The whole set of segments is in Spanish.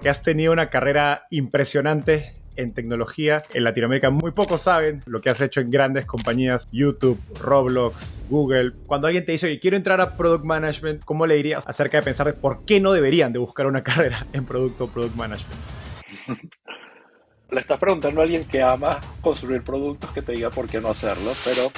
Que has tenido una carrera impresionante en tecnología. En Latinoamérica muy pocos saben lo que has hecho en grandes compañías, YouTube, Roblox, Google. Cuando alguien te dice, oye, quiero entrar a Product Management, ¿cómo le dirías acerca de pensar de por qué no deberían de buscar una carrera en Producto o Product Management? Le estás preguntando a alguien que ama construir productos que te diga por qué no hacerlo, pero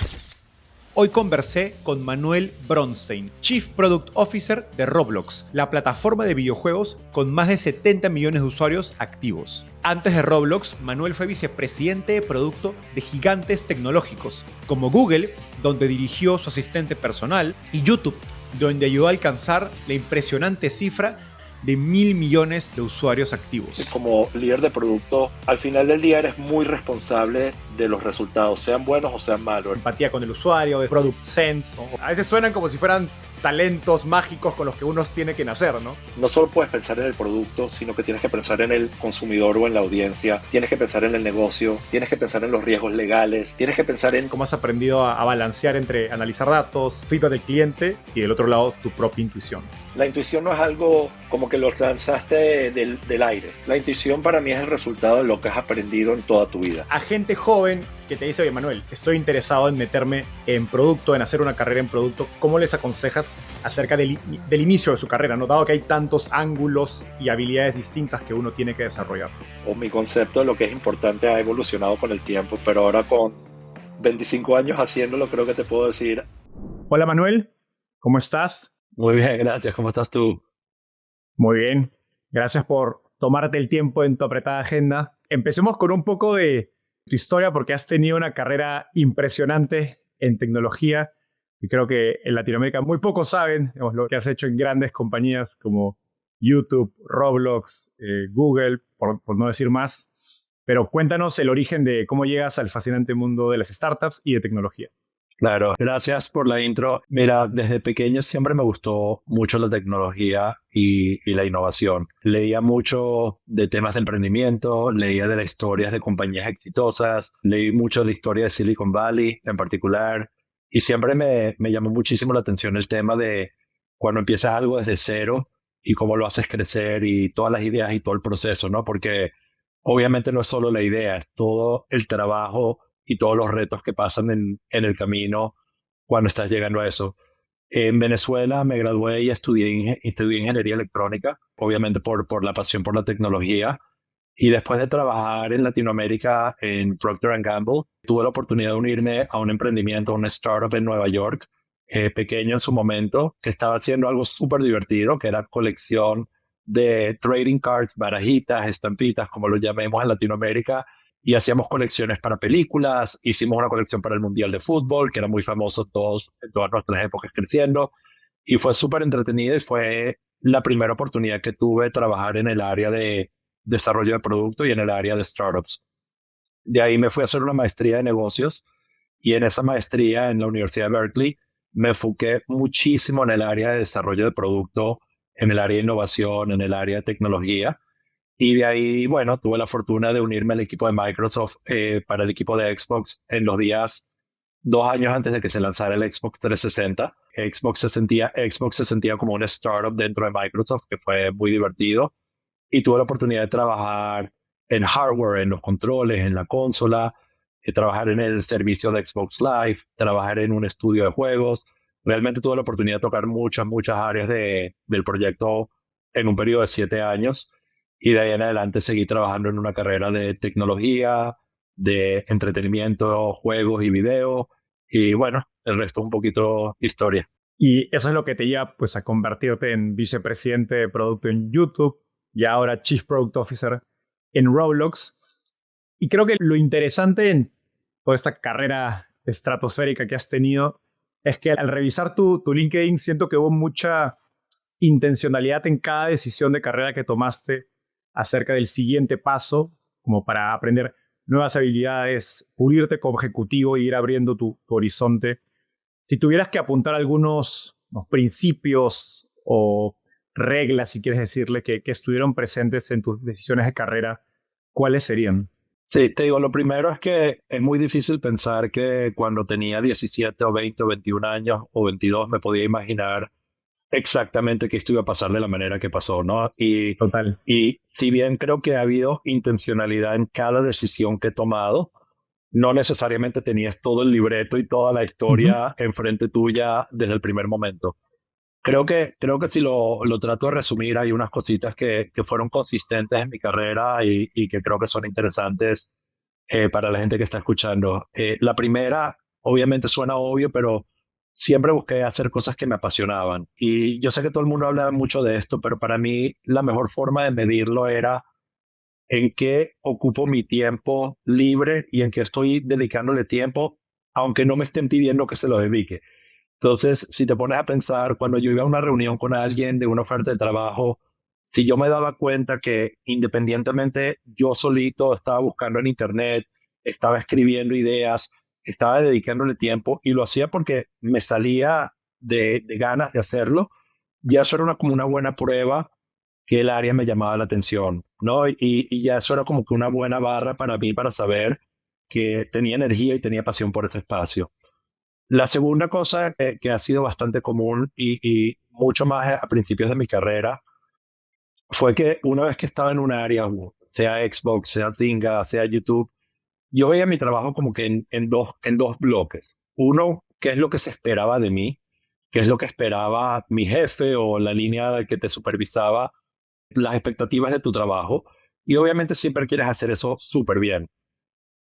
Hoy conversé con Manuel Bronstein, Chief Product Officer de Roblox, la plataforma de videojuegos con más de 70 millones de usuarios activos. Antes de Roblox, Manuel fue vicepresidente de producto de gigantes tecnológicos, como Google, donde dirigió su asistente personal, y YouTube, donde ayudó a alcanzar la impresionante cifra de 1.000 millones de usuarios activos. como líder de producto, al final del día eres muy responsable de los resultados, sean buenos o sean malos. Empatía con el usuario, de product sense. A veces suenan como si fueran talentos mágicos con los que uno tiene que nacer, ¿no? No solo puedes pensar en el producto, sino que tienes que pensar en el consumidor o en la audiencia, tienes que pensar en el negocio, tienes que pensar en los riesgos legales, tienes que pensar en Cómo has aprendido a balancear entre analizar datos, feedback del cliente y del otro lado tu propia intuición. La intuición no es algo como que lo lanzaste del aire. La intuición para mí es el resultado de lo que has aprendido en toda tu vida. A gente joven que te dice, oye Manuel, estoy interesado en meterme en producto, en hacer una carrera en producto, ¿cómo les aconsejas acerca del inicio de su carrera, ¿no? Dado que hay tantos ángulos y habilidades distintas que uno tiene que desarrollar. O mi concepto de lo que es importante ha evolucionado con el tiempo, pero ahora con 25 años haciéndolo creo que te puedo decir. Hola Manuel, ¿cómo estás? Muy bien, gracias. ¿Cómo estás tú? Muy bien, gracias por tomarte el tiempo en tu apretada agenda. Empecemos con un poco de tu historia porque has tenido una carrera impresionante en tecnología y creo que en Latinoamérica muy pocos saben, digamos, lo que has hecho en grandes compañías como YouTube, Roblox, Google, por no decir más. Pero cuéntanos el origen de cómo llegas al fascinante mundo de las startups y de tecnología. Claro, gracias por la intro. Mira, desde pequeño siempre me gustó mucho la tecnología y la innovación. Leía mucho de temas de emprendimiento, leía de las historias de compañías exitosas, leí mucho de la historia de Silicon Valley en particular, y siempre me llamó muchísimo la atención el tema de cuando empiezas algo desde cero y cómo lo haces crecer y todas las ideas y todo el proceso, ¿no? Porque obviamente no es solo la idea, es todo el trabajo y todos los retos que pasan en el camino cuando estás llegando a eso. En Venezuela me gradué y estudié ingeniería electrónica, obviamente por la pasión por la tecnología. Y después de trabajar en Latinoamérica en Procter Gamble, tuve la oportunidad de unirme a un emprendimiento, a una startup en Nueva York, pequeño en su momento, que estaba haciendo algo súper divertido, que era colección de trading cards, barajitas, estampitas, como lo llamemos en Latinoamérica, y hacíamos colecciones para películas, hicimos una colección para el Mundial de Fútbol, que era muy famoso en todas nuestras épocas creciendo, y fue súper entretenido y fue la primera oportunidad que tuve de trabajar en el área de desarrollo de producto y en el área de startups. De ahí me fui a hacer una maestría de negocios y en esa maestría en la Universidad de Berkeley me enfoqué muchísimo en el área de desarrollo de producto, en el área de innovación, en el área de tecnología. Y de ahí, bueno, tuve la fortuna de unirme al equipo de Microsoft para el equipo de Xbox en los días 2 años antes de que se lanzara el Xbox 360. Xbox se sentía como una startup dentro de Microsoft, que fue muy divertido. Y tuve la oportunidad de trabajar en hardware, en los controles, en la consola, trabajar en el servicio de Xbox Live, trabajar en un estudio de juegos. Realmente tuve la oportunidad de tocar muchas áreas del proyecto en un periodo de 7 años. Y de ahí en adelante seguí trabajando en una carrera de tecnología, de entretenimiento, juegos y video. Y bueno, el resto es un poquito historia. Y eso es lo que te lleva pues, a convertirte en vicepresidente de producto en YouTube y ahora Chief Product Officer en Roblox. Y creo que lo interesante en toda esta carrera estratosférica que has tenido es que al revisar tu LinkedIn siento que hubo mucha intencionalidad en cada decisión de carrera que tomaste acerca del siguiente paso, como para aprender nuevas habilidades, pulirte como ejecutivo y ir abriendo tu horizonte. Si tuvieras que apuntar algunos principios o reglas, si quieres decirle, que estuvieron presentes en tus decisiones de carrera, ¿cuáles serían? Sí, te digo, lo primero es que es muy difícil pensar que cuando tenía 17 o 20 o 21 años o 22 me podía imaginar exactamente que esto iba a pasar de la manera que pasó, ¿no? Total. Y si bien creo que ha habido intencionalidad en cada decisión que he tomado, no necesariamente tenías todo el libreto y toda la Ujú. historia enfrente tuya desde el primer momento. Creo que si lo trato de resumir, hay unas cositas que fueron consistentes en mi carrera y que creo que son interesantes para la gente que está escuchando. La primera, obviamente suena obvio, pero siempre busqué hacer cosas que me apasionaban. Y yo sé que todo el mundo habla mucho de esto, pero para mí la mejor forma de medirlo era en qué ocupo mi tiempo libre y en qué estoy dedicándole tiempo, aunque no me estén pidiendo que se lo dedique. Entonces, si te pones a pensar, cuando yo iba a una reunión con alguien de una oferta de trabajo, si yo me daba cuenta que independientemente yo solito estaba buscando en internet, estaba escribiendo ideas, estaba dedicándole tiempo y lo hacía porque me salía de ganas de hacerlo, ya eso era como una buena prueba que el área me llamaba la atención, ¿no? Y ya eso era como que una buena barra para mí para saber que tenía energía y tenía pasión por ese espacio. La segunda cosa que ha sido bastante común y mucho más a principios de mi carrera fue que una vez que estaba en un área, sea Xbox, sea Zynga, sea YouTube, yo veía mi trabajo como que en dos bloques. Uno, qué es lo que se esperaba de mí, qué es lo que esperaba mi jefe o la línea que te supervisaba, las expectativas de tu trabajo. Y obviamente siempre quieres hacer eso súper bien,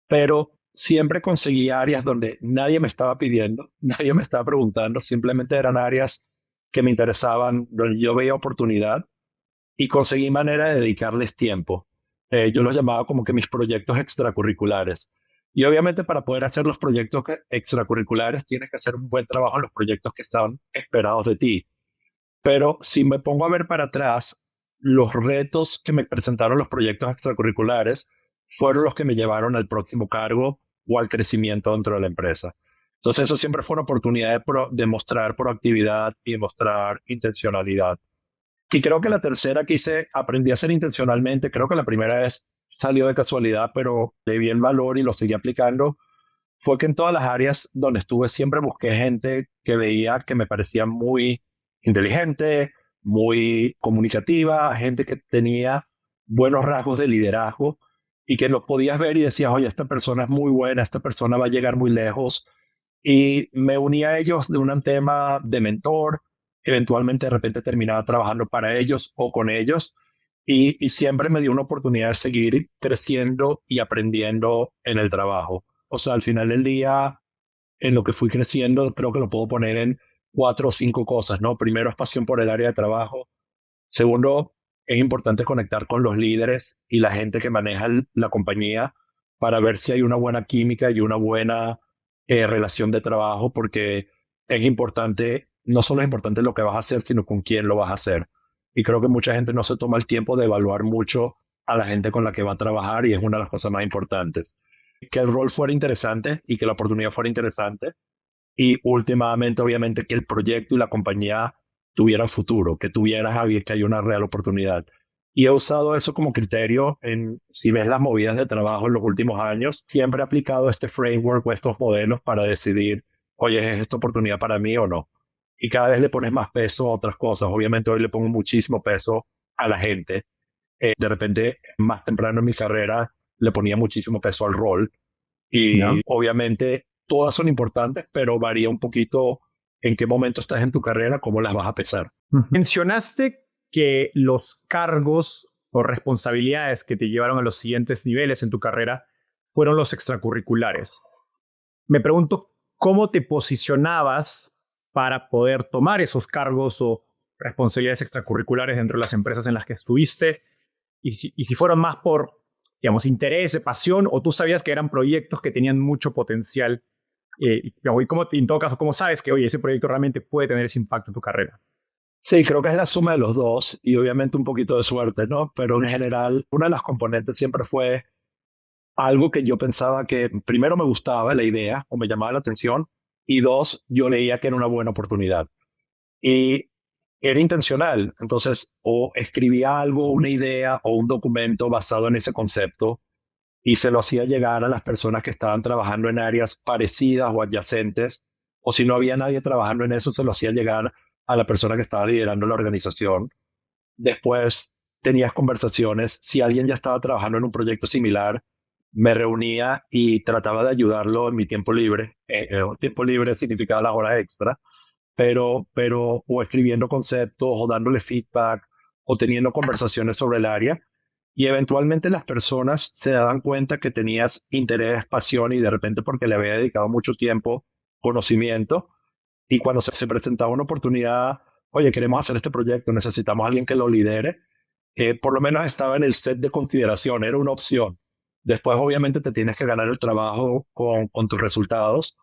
pero siempre conseguí áreas donde nadie me estaba pidiendo, nadie me estaba preguntando, simplemente eran áreas que me interesaban, donde yo veía oportunidad y conseguí manera de dedicarles tiempo. Yo los llamaba como que mis proyectos extracurriculares. Y obviamente para poder hacer los proyectos extracurriculares tienes que hacer un buen trabajo en los proyectos que estaban esperados de ti. Pero si me pongo a ver para atrás, los retos que me presentaron los proyectos extracurriculares fueron los que me llevaron al próximo cargo o al crecimiento dentro de la empresa. Entonces eso siempre fue una oportunidad de mostrar proactividad y mostrar intencionalidad. Y creo que la tercera que hice, aprendí a hacer intencionalmente, creo que la primera vez salió de casualidad, pero le vi el valor y lo seguí aplicando, fue que en todas las áreas donde estuve siempre busqué gente que veía que me parecía muy inteligente, muy comunicativa, gente que tenía buenos rasgos de liderazgo y que lo podías ver y decías, oye, esta persona es muy buena, esta persona va a llegar muy lejos. Y me uní a ellos de un tema de mentor, eventualmente de repente terminaba trabajando para ellos o con ellos y siempre me dio una oportunidad de seguir creciendo y aprendiendo en el trabajo. O sea, al final del día, en lo que fui creciendo, creo que lo puedo poner en 4 o 5 cosas, ¿no? Primero es pasión por el área de trabajo. Segundo, es importante conectar con los líderes y la gente que maneja la compañía para ver si hay una buena química y una buena relación de trabajo, porque es importante, no solo es importante lo que vas a hacer, sino con quién lo vas a hacer. Y creo que mucha gente no se toma el tiempo de evaluar mucho a la gente con la que va a trabajar y es una de las cosas más importantes. Que el rol fuera interesante y que la oportunidad fuera interesante y últimamente, obviamente, que el proyecto y la compañía tuvieran futuro, que tuvieras que hay una real oportunidad. Y he usado eso como criterio en, si ves las movidas de trabajo en los últimos años, siempre he aplicado este framework o estos modelos para decidir, oye, ¿es esta oportunidad para mí o no? Y cada vez le pones más peso a otras cosas. Obviamente hoy le pongo muchísimo peso a la gente. De repente, más temprano en mi carrera, le ponía muchísimo peso al rol ¿No? y obviamente todas son importantes, pero varía un poquito en qué momento estás en tu carrera, cómo las vas a pesar. Mencionaste que los cargos o responsabilidades que te llevaron a los siguientes niveles en tu carrera fueron los extracurriculares. Me pregunto cómo te posicionabas para poder tomar esos cargos o responsabilidades extracurriculares dentro de las empresas en las que estuviste y si fueron más por, digamos, interés, pasión o tú sabías que eran proyectos que tenían mucho potencial y cómo, en todo caso, cómo sabes que, oye, ese proyecto realmente puede tener ese impacto en tu carrera. Sí, creo que es la suma de los dos y obviamente un poquito de suerte, ¿no? Pero en general, una de las componentes siempre fue algo que yo pensaba que primero me gustaba la idea o me llamaba la atención y dos, yo leía que era una buena oportunidad. Y era intencional. Entonces, o escribía algo, una idea o un documento basado en ese concepto y se lo hacía llegar a las personas que estaban trabajando en áreas parecidas o adyacentes, o si no había nadie trabajando en eso, se lo hacía llegar a la persona que estaba liderando la organización. Después tenías conversaciones. Si alguien ya estaba trabajando en un proyecto similar, me reunía y trataba de ayudarlo en mi tiempo libre. Tiempo libre significaba las horas extra, pero o escribiendo conceptos o dándole feedback o teniendo conversaciones sobre el área. Y eventualmente las personas se daban cuenta que tenías interés, pasión y de repente porque le había dedicado mucho tiempo, conocimiento. Y cuando se presentaba una oportunidad, oye, queremos hacer este proyecto, necesitamos a alguien que lo lidere, por lo menos estaba en el set de consideración, era una opción. Después obviamente te tienes que ganar el trabajo con tus resultados,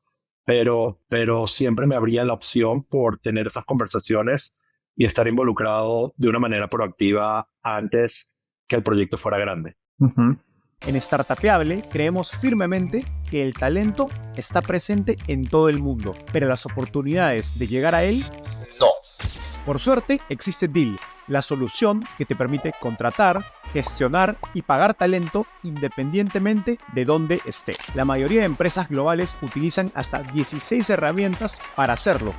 pero siempre me abría la opción por tener esas conversaciones y estar involucrado de una manera proactiva antes que el proyecto fuera grande. Uh-huh. En Startupeable creemos firmemente que el talento está presente en todo el mundo, pero las oportunidades de llegar a él, no. Por suerte, existe Deel, la solución que te permite contratar, gestionar y pagar talento independientemente de dónde esté. La mayoría de empresas globales utilizan hasta 16 herramientas para hacerlo.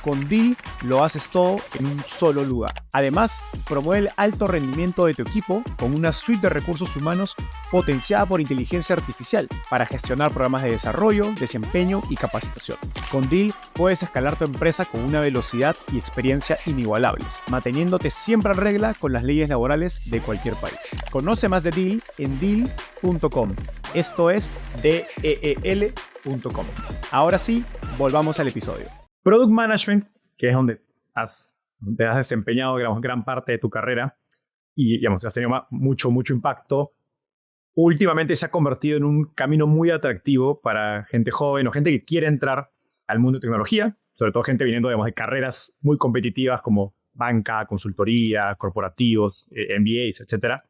Con Deel lo haces todo en un solo lugar. Además, promueve el alto rendimiento de tu equipo con una suite de recursos humanos potenciada por inteligencia artificial para gestionar programas de desarrollo, desempeño y capacitación. Con Deel puedes escalar tu empresa con una velocidad y experiencia inigualables, manteniéndote siempre en regla con las leyes laborales de cualquier país. Conoce más de Deel en Deel.com. Esto es DEEL.com. Ahora sí, volvamos al episodio. Product Management, que es donde te has desempeñado, digamos, gran parte de tu carrera y, digamos, has tenido mucho impacto, últimamente se ha convertido en un camino muy atractivo para gente joven o gente que quiere entrar al mundo de tecnología, sobre todo gente viniendo, digamos, de carreras muy competitivas como banca, consultoría, corporativos, MBAs, etc.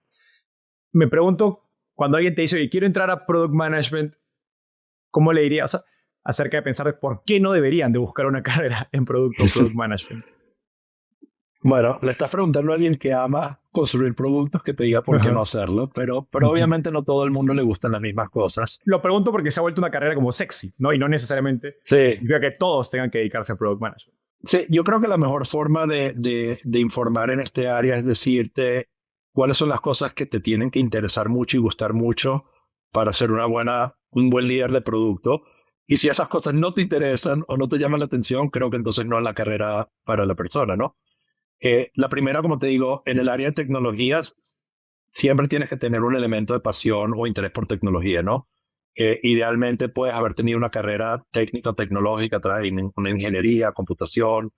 Me pregunto, cuando alguien te dice, oye, quiero entrar a Product Management, ¿cómo le dirías acerca de pensar de por qué no deberían de buscar una carrera en Product Management? Bueno, le estás preguntando a alguien que ama construir productos que te diga por qué no hacerlo, pero obviamente no todo el mundo le gustan las mismas cosas. Lo pregunto porque se ha vuelto una carrera como sexy, ¿no? Y no necesariamente significa que todos tengan que dedicarse a Product Management. Sí, yo creo que la mejor forma de informar en este área es decirte cuáles son las cosas que te tienen que interesar mucho y gustar mucho para ser un buen líder de producto. Y si esas cosas no te interesan o no te llaman la atención, creo que entonces no es la carrera para la persona, ¿no? La primera, como te digo, en el área de tecnologías, siempre tienes que tener un elemento de pasión o interés por tecnología, ¿no? Idealmente puedes haber tenido una carrera técnica o tecnológica, una ingeniería, computación,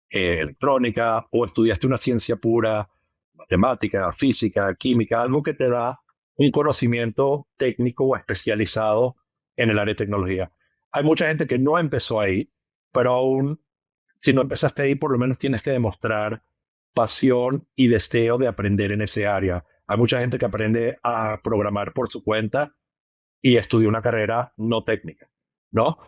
electrónica, o estudiaste una ciencia pura, matemática, física, química, algo que te da un conocimiento técnico o especializado en el área de tecnología. Hay mucha gente que no empezó ahí, pero aún si no empezaste ahí, por lo menos tienes que demostrar pasión y deseo de aprender en ese área. Hay mucha gente que aprende a programar por su cuenta y estudia una carrera no técnica, ¿no?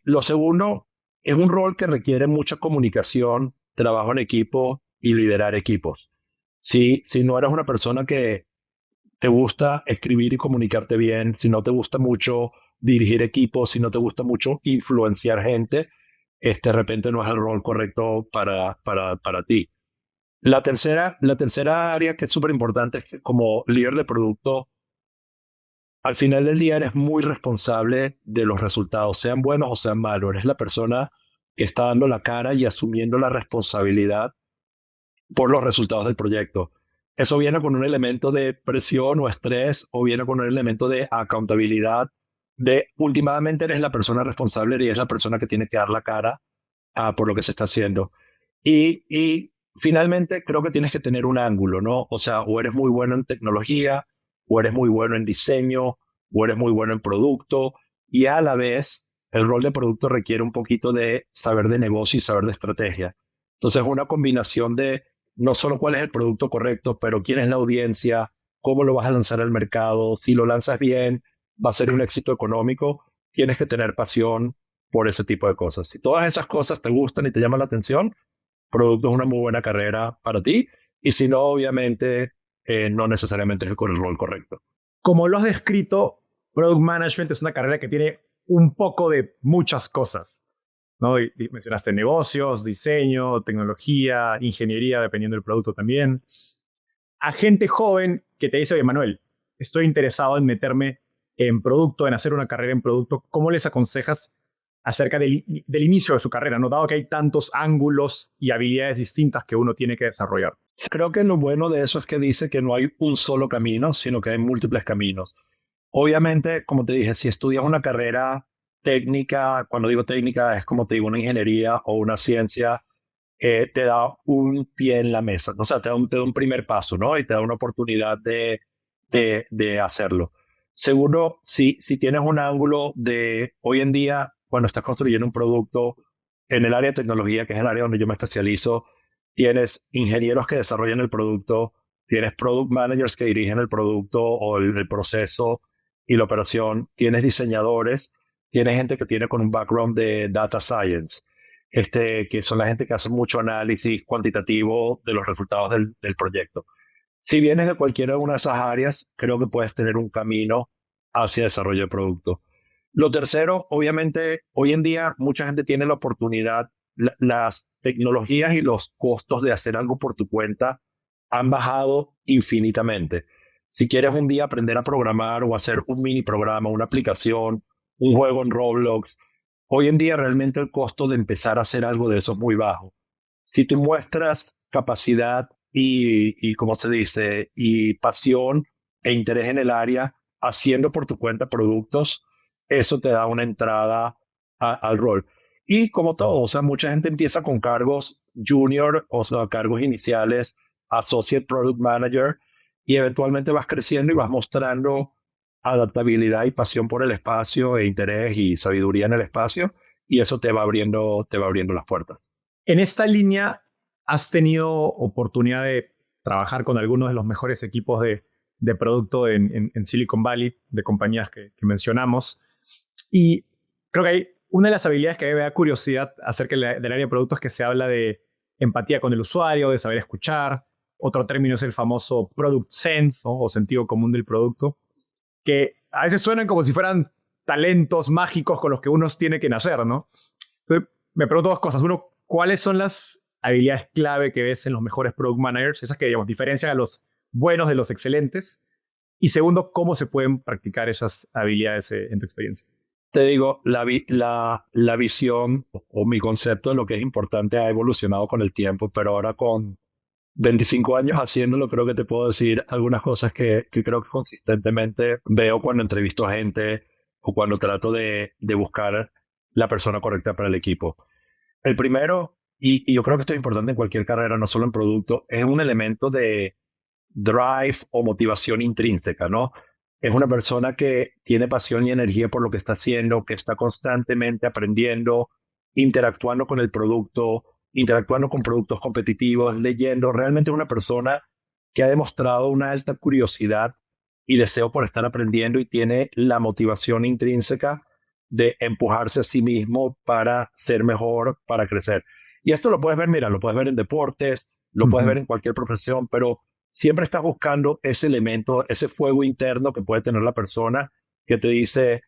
Lo segundo es un rol que requiere mucha comunicación, trabajo en equipo y liderar equipos. Si no eres una persona que te gusta escribir y comunicarte bien, si no te gusta mucho dirigir equipos, si no te gusta mucho influenciar gente, de repente no es el rol correcto para ti. La tercera área que es súper importante es que como líder de producto, al final del día eres muy responsable de los resultados, sean buenos o sean malos. Eres la persona que está dando la cara y asumiendo la responsabilidad por los resultados del proyecto. Eso viene con un elemento de presión o estrés, o viene con un elemento de accountabilidad, últimamente eres la persona responsable y es la persona que tiene que dar la cara por lo que se está haciendo. Y finalmente creo que tienes que tener un ángulo, ¿no? O sea, o eres muy bueno en tecnología, o eres muy bueno en diseño, o eres muy bueno en producto, y a la vez el rol de producto requiere un poquito de saber de negocio y saber de estrategia. Entonces, una combinación de no solo cuál es el producto correcto, pero quién es la audiencia, cómo lo vas a lanzar al mercado, si lo lanzas bien, va a ser un éxito económico. Tienes que tener pasión por ese tipo de cosas. Si todas esas cosas te gustan y te llaman la atención, producto es una muy buena carrera para ti. Y si no, obviamente, no necesariamente es el rol correcto. Como lo has descrito, Product Management es una carrera que tiene un poco de muchas cosas. ¿no? Y mencionaste negocios, diseño, tecnología, ingeniería, dependiendo del producto también. A gente joven que te dice, oye, Manuel, estoy interesado en meterme en producto, en hacer una carrera en producto. ¿Cómo les aconsejas acerca del inicio de su carrera, ¿no? Dado que hay tantos ángulos y habilidades distintas que uno tiene que desarrollar? Creo que lo bueno de eso es que dice que no hay un solo camino, sino que hay múltiples caminos. Obviamente, como te dije, si estudias una carrera técnica, cuando digo técnica es como te digo una ingeniería o una ciencia, te da un pie en la mesa, o sea, te da un primer paso, ¿no? Y te da una oportunidad de hacerlo. Seguro, si tienes un ángulo de hoy en día, cuando estás construyendo un producto en el área de tecnología, que es el área donde yo me especializo, tienes ingenieros que desarrollan el producto, tienes product managers que dirigen el producto o el proceso y la operación, tienes diseñadores, tienes gente que tiene con un background de data science, que son la gente que hace mucho análisis cuantitativo de los resultados del proyecto. Si vienes de cualquiera de una de esas áreas, creo que puedes tener un camino hacia desarrollo de producto. Lo tercero, obviamente, hoy en día mucha gente tiene la oportunidad, las tecnologías y los costos de hacer algo por tu cuenta han bajado infinitamente. Si quieres un día aprender a programar o hacer un mini programa, una aplicación, un juego en Roblox, hoy en día realmente el costo de empezar a hacer algo de eso es muy bajo. Si tú muestras capacidad y ¿cómo se dice? Y pasión e interés en el área, haciendo por tu cuenta productos, eso te da una entrada al rol. Y como todo, o sea, mucha gente empieza con cargos junior, o sea, cargos iniciales, associate product manager, y eventualmente vas creciendo y vas mostrando adaptabilidad y pasión por el espacio, e interés y sabiduría en el espacio, y eso te va abriendo las puertas. En esta línea, ¿has tenido oportunidad de trabajar con algunos de los mejores equipos de producto en Silicon Valley, de compañías que mencionamos? Y creo que hay una de las habilidades que a mí me da curiosidad acerca del área de productos, que se habla de empatía con el usuario, de saber escuchar. Otro término es el famoso product sense, ¿no? O sentido común del producto, que a veces suenan como si fueran talentos mágicos con los que uno tiene que nacer, ¿no? Entonces, me pregunto dos cosas. Uno, ¿cuáles son las habilidades clave que ves en los mejores product managers? Esas que, digamos, diferencian a los buenos de los excelentes. Y segundo, ¿cómo se pueden practicar esas habilidades en tu experiencia? Te digo, la visión o mi concepto de lo que es importante ha evolucionado con el tiempo, pero ahora con 25 años haciéndolo, creo que te puedo decir algunas cosas que creo que consistentemente veo cuando entrevisto a gente o cuando trato de buscar la persona correcta para el equipo. El primero, y yo creo que esto es importante en cualquier carrera, no solo en producto, es un elemento de drive o motivación intrínseca, ¿no? Es una persona que tiene pasión y energía por lo que está haciendo, que está constantemente aprendiendo, interactuando con el producto, interactuando con productos competitivos, leyendo. Realmente es una persona que ha demostrado una alta curiosidad y deseo por estar aprendiendo y tiene la motivación intrínseca de empujarse a sí mismo para ser mejor, para crecer. Y esto lo puedes ver, mira, lo puedes ver en deportes, lo puedes ver en cualquier profesión, pero siempre estás buscando ese elemento, ese fuego interno que puede tener la persona que te dice,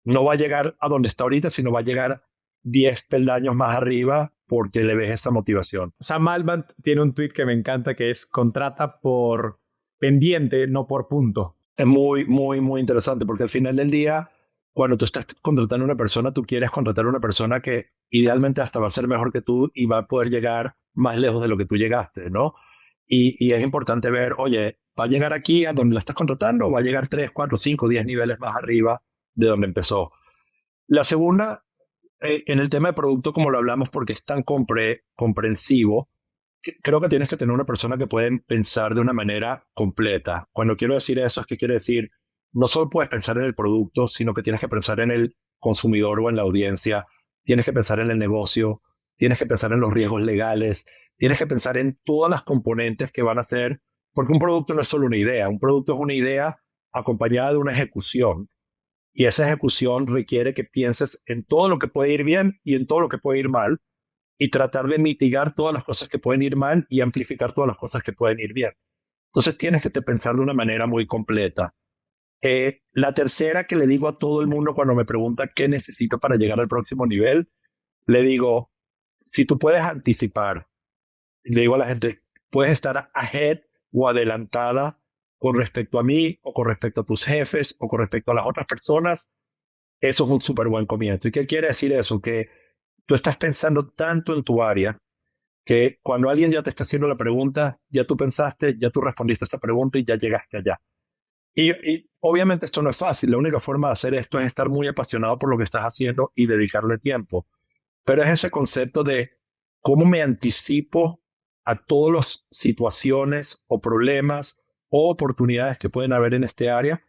no va a llegar a donde está ahorita, sino va a llegar 10 peldaños más arriba porque le ves esa motivación. Sam Altman tiene un tweet que me encanta, que es: contrata por pendiente, no por punto. Es muy, muy, muy interesante porque al final del día, cuando tú estás contratando a una persona, tú quieres contratar a una persona que idealmente hasta va a ser mejor que tú y va a poder llegar más lejos de lo que tú llegaste, ¿no? Y es importante ver, oye, ¿va a llegar aquí a donde la estás contratando o va a llegar 3, 4, 5, 10 niveles más arriba de donde empezó? La segunda, en el tema de producto, como lo hablamos, porque es tan comprensivo, creo que tienes que tener una persona que puede pensar de una manera completa. Cuando quiero decir eso, es que quiere decir, no solo puedes pensar en el producto, sino que tienes que pensar en el consumidor o en la audiencia, tienes que pensar en el negocio, tienes que pensar en los riesgos legales, tienes que pensar en todas las componentes que van a hacer, porque un producto no es solo una idea, un producto es una idea acompañada de una ejecución. Y esa ejecución requiere que pienses en todo lo que puede ir bien y en todo lo que puede ir mal, y tratar de mitigar todas las cosas que pueden ir mal y amplificar todas las cosas que pueden ir bien. Entonces tienes que pensar de una manera muy completa. La tercera que le digo a todo el mundo cuando me pregunta qué necesito para llegar al próximo nivel, le digo, si tú puedes anticipar, le digo a la gente, puedes estar ahead o adelantada con respecto a mí o con respecto a tus jefes o con respecto a las otras personas, eso es un súper buen comienzo. ¿Y qué quiere decir eso? Que tú estás pensando tanto en tu área que cuando alguien ya te está haciendo la pregunta, ya tú pensaste, ya tú respondiste a esa pregunta y ya llegaste allá. Y obviamente esto no es fácil. La única forma de hacer esto es estar muy apasionado por lo que estás haciendo y dedicarle tiempo. Pero es ese concepto de cómo me anticipo a todas las situaciones o problemas o oportunidades que pueden haber en este área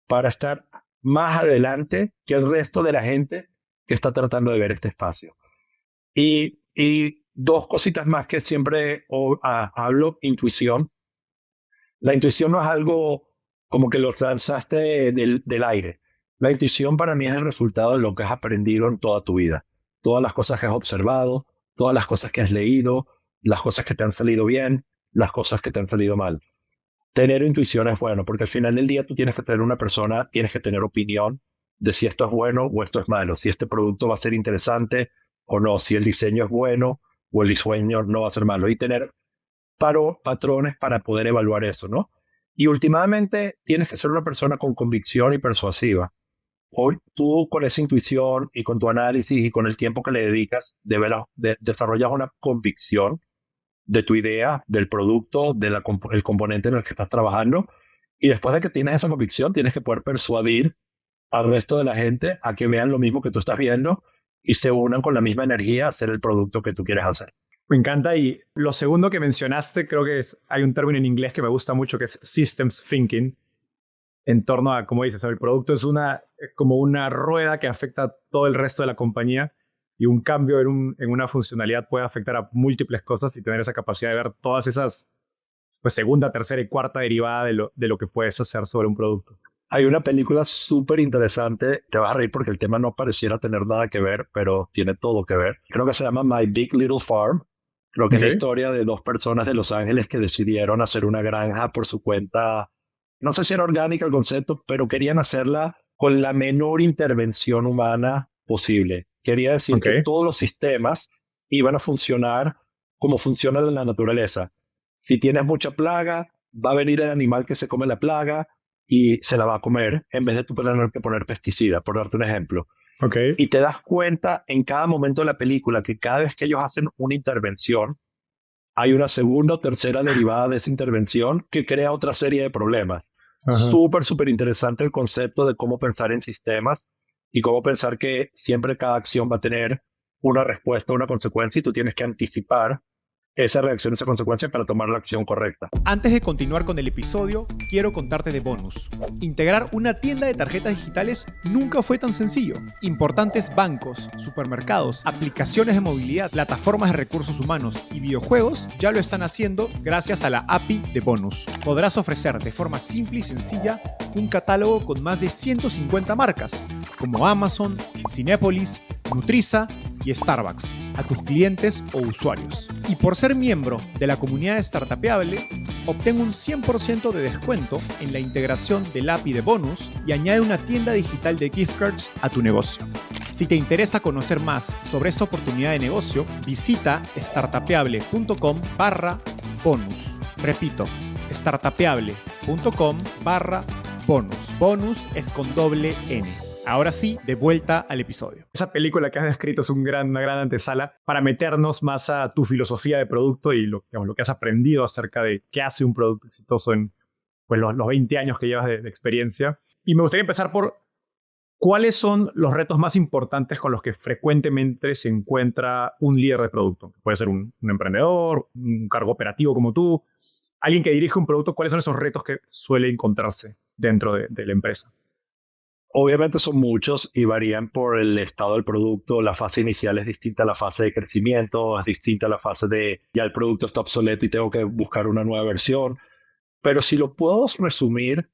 para estar más adelante que el resto de la gente que está tratando de ver este espacio. Y dos cositas más que siempre hablo, intuición. La intuición no es algo como que lo lanzaste del aire. La intuición para mí es el resultado de lo que has aprendido en toda tu vida. Todas las cosas que has observado, todas las cosas que has leído, las cosas que te han salido bien, las cosas que te han salido mal. Tener intuición es bueno, porque al final del día tú tienes que tener una persona, tienes que tener opinión de si esto es bueno o esto es malo, si este producto va a ser interesante o no, si el diseño es bueno o el diseño no va a ser malo, y tener patrones para poder evaluar eso, ¿no? Y últimamente tienes que ser una persona con convicción y persuasiva. Hoy tú con esa intuición y con tu análisis y con el tiempo que le dedicas, desarrollas una convicción de tu idea, del producto, del componente en el que estás trabajando. Y después de que tienes esa convicción, tienes que poder persuadir al resto de la gente a que vean lo mismo que tú estás viendo y se unan con la misma energía a hacer el producto que tú quieres hacer. Me encanta. Y lo segundo que mencionaste, creo que hay un término en inglés que me gusta mucho, que es systems thinking, en torno a, como dices, el producto es como una rueda que afecta a todo el resto de la compañía, y un cambio en una funcionalidad puede afectar a múltiples cosas, y tener esa capacidad de ver todas esas, pues, segunda, tercera y cuarta derivada de lo que puedes hacer sobre un producto. Hay una película súper interesante, te vas a reír porque el tema no pareciera tener nada que ver, pero tiene todo que ver. Creo que se llama My Big Little Farm. Creo que es la historia de dos personas de Los Ángeles que decidieron hacer una granja por su cuenta. No sé si era orgánica el concepto, pero querían hacerla con la menor intervención humana posible. Quería decir que todos los sistemas iban a funcionar como funciona en la naturaleza. Si tienes mucha plaga, va a venir el animal que se come la plaga y se la va a comer en vez de tú tener que poner pesticida, por darte un ejemplo. Y te das cuenta en cada momento de la película que cada vez que ellos hacen una intervención, hay una segunda o tercera derivada de esa intervención que crea otra serie de problemas. Súper interesante el concepto de cómo pensar en sistemas y cómo pensar que siempre cada acción va a tener una respuesta, una consecuencia, y tú tienes que anticipar esa reacción, esa consecuencia para tomar la acción correcta. Antes de continuar con el episodio, quiero contarte de Bonus. Integrar una tienda de tarjetas digitales nunca fue tan sencillo. Importantes bancos, supermercados, aplicaciones de movilidad, plataformas de recursos humanos y videojuegos ya lo están haciendo gracias a la API de Bonus. Podrás ofrecer de forma simple y sencilla un catálogo con más de 150 marcas, como Amazon, Cinépolis, Nutriza y Starbucks, a tus clientes o usuarios. Y por ser miembro de la comunidad Startupeable, obtén un 100% de descuento en la integración del API de Bonus y añade una tienda digital de gift cards a tu negocio. Si te interesa conocer más sobre esta oportunidad de negocio, visita startupeable.com/bonus. Repito, startupeable.com/bonus. Bonus es con doble N. Ahora sí, de vuelta al episodio. Esa película que has descrito es una gran antesala para meternos más a tu filosofía de producto y lo que has aprendido acerca de qué hace un producto exitoso en, pues, los 20 años que llevas de experiencia. Y me gustaría empezar por cuáles son los retos más importantes con los que frecuentemente se encuentra un líder de producto. Puede ser un emprendedor, un cargo operativo como tú, alguien que dirige un producto. ¿Cuáles son esos retos que suele encontrarse dentro de la empresa? Obviamente son muchos y varían por el estado del producto. La fase inicial es distinta a la fase de crecimiento, es distinta a la fase de ya el producto está obsoleto y tengo que buscar una nueva versión. Pero si lo puedo resumir,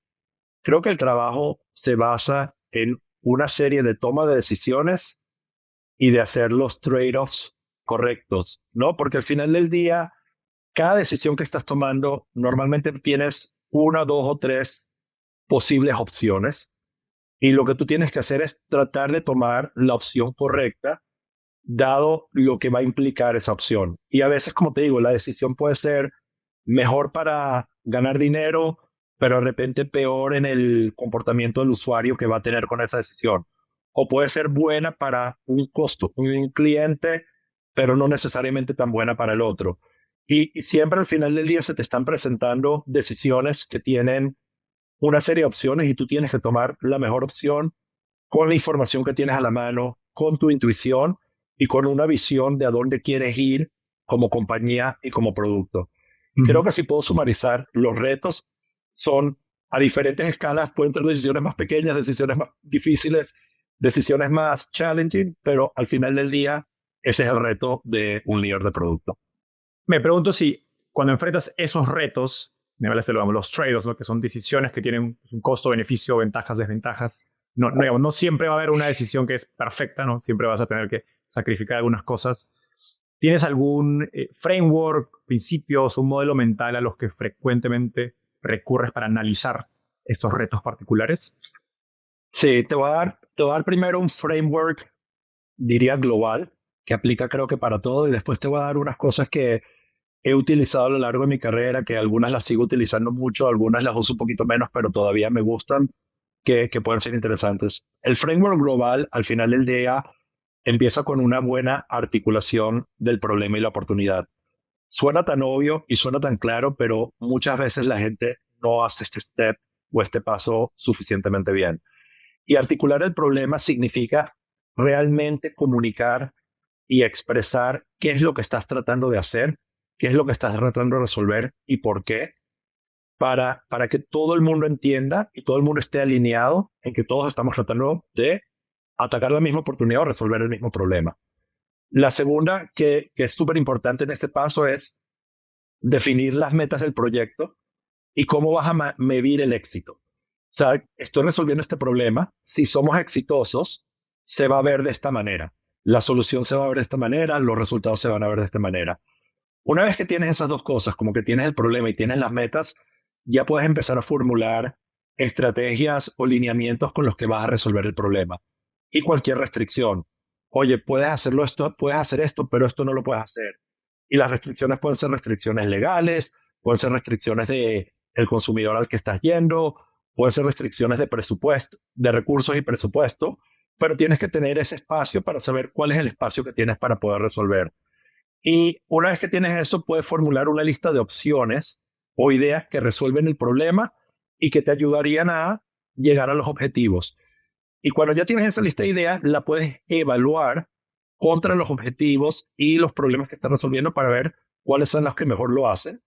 creo que el trabajo se basa en una serie de toma de decisiones y de hacer los trade-offs correctos, ¿no? Porque al final del día, cada decisión que estás tomando, normalmente tienes una, dos o tres posibles opciones. Y lo que tú tienes que hacer es tratar de tomar la opción correcta dado lo que va a implicar esa opción. Y a veces, como te digo, la decisión puede ser mejor para ganar dinero, pero de repente peor en el comportamiento del usuario que va a tener con esa decisión. O puede ser buena para un cliente, pero no necesariamente tan buena para el otro. Y siempre al final del día se te están presentando decisiones que tienen una serie de opciones y tú tienes que tomar la mejor opción con la información que tienes a la mano, con tu intuición y con una visión de a dónde quieres ir como compañía y como producto. Creo que si puedo sumarizar, los retos son a diferentes escalas, pueden ser decisiones más pequeñas, decisiones más difíciles, decisiones más challenging, pero al final del día ese es el reto de un líder de producto. Me pregunto si cuando enfrentas esos retos, los trade-offs, ¿no? Que son decisiones que tienen un costo-beneficio, ventajas, desventajas, no siempre va a haber una decisión que es perfecta, ¿no? Siempre vas a tener que sacrificar algunas cosas. ¿Tienes algún framework, principios, un modelo mental a los que frecuentemente recurres para analizar estos retos particulares? Sí, te voy a dar primero un framework, diría global, que aplica creo que para todo, y después te voy a dar unas cosas que he utilizado a lo largo de mi carrera, que algunas las sigo utilizando mucho, algunas las uso un poquito menos, pero todavía me gustan, que pueden ser interesantes. El framework global, al final del día, empieza con una buena articulación del problema y la oportunidad. Suena tan obvio y suena tan claro, pero muchas veces la gente no hace este step o este paso suficientemente bien. Y articular el problema significa realmente comunicar y expresar qué es lo que estás tratando de hacer, qué es lo que estás tratando de resolver y por qué, para que todo el mundo entienda y todo el mundo esté alineado en que todos estamos tratando de atacar la misma oportunidad o resolver el mismo problema. La segunda, que es súper importante en este paso, es definir las metas del proyecto y cómo vas a medir el éxito. O sea, estoy resolviendo este problema. Si somos exitosos, se va a ver de esta manera. La solución se va a ver de esta manera, los resultados se van a ver de esta manera. Una vez que tienes esas dos cosas, como que tienes el problema y tienes las metas, ya puedes empezar a formular estrategias o lineamientos con los que vas a resolver el problema. Y cualquier restricción. Oye, puedes hacer esto, pero esto no lo puedes hacer. Y las restricciones pueden ser restricciones legales, pueden ser restricciones del consumidor al que estás yendo, pueden ser restricciones de presupuesto, de recursos y presupuesto, pero tienes que tener ese espacio para saber cuál es el espacio que tienes para poder resolver. Y una vez que tienes eso, puedes formular una lista de opciones o ideas que resuelven el problema y que te ayudarían a llegar a los objetivos. Y cuando ya tienes esa lista de ideas, la puedes evaluar contra los objetivos y los problemas que estás resolviendo para ver cuáles son los que mejor lo hacen.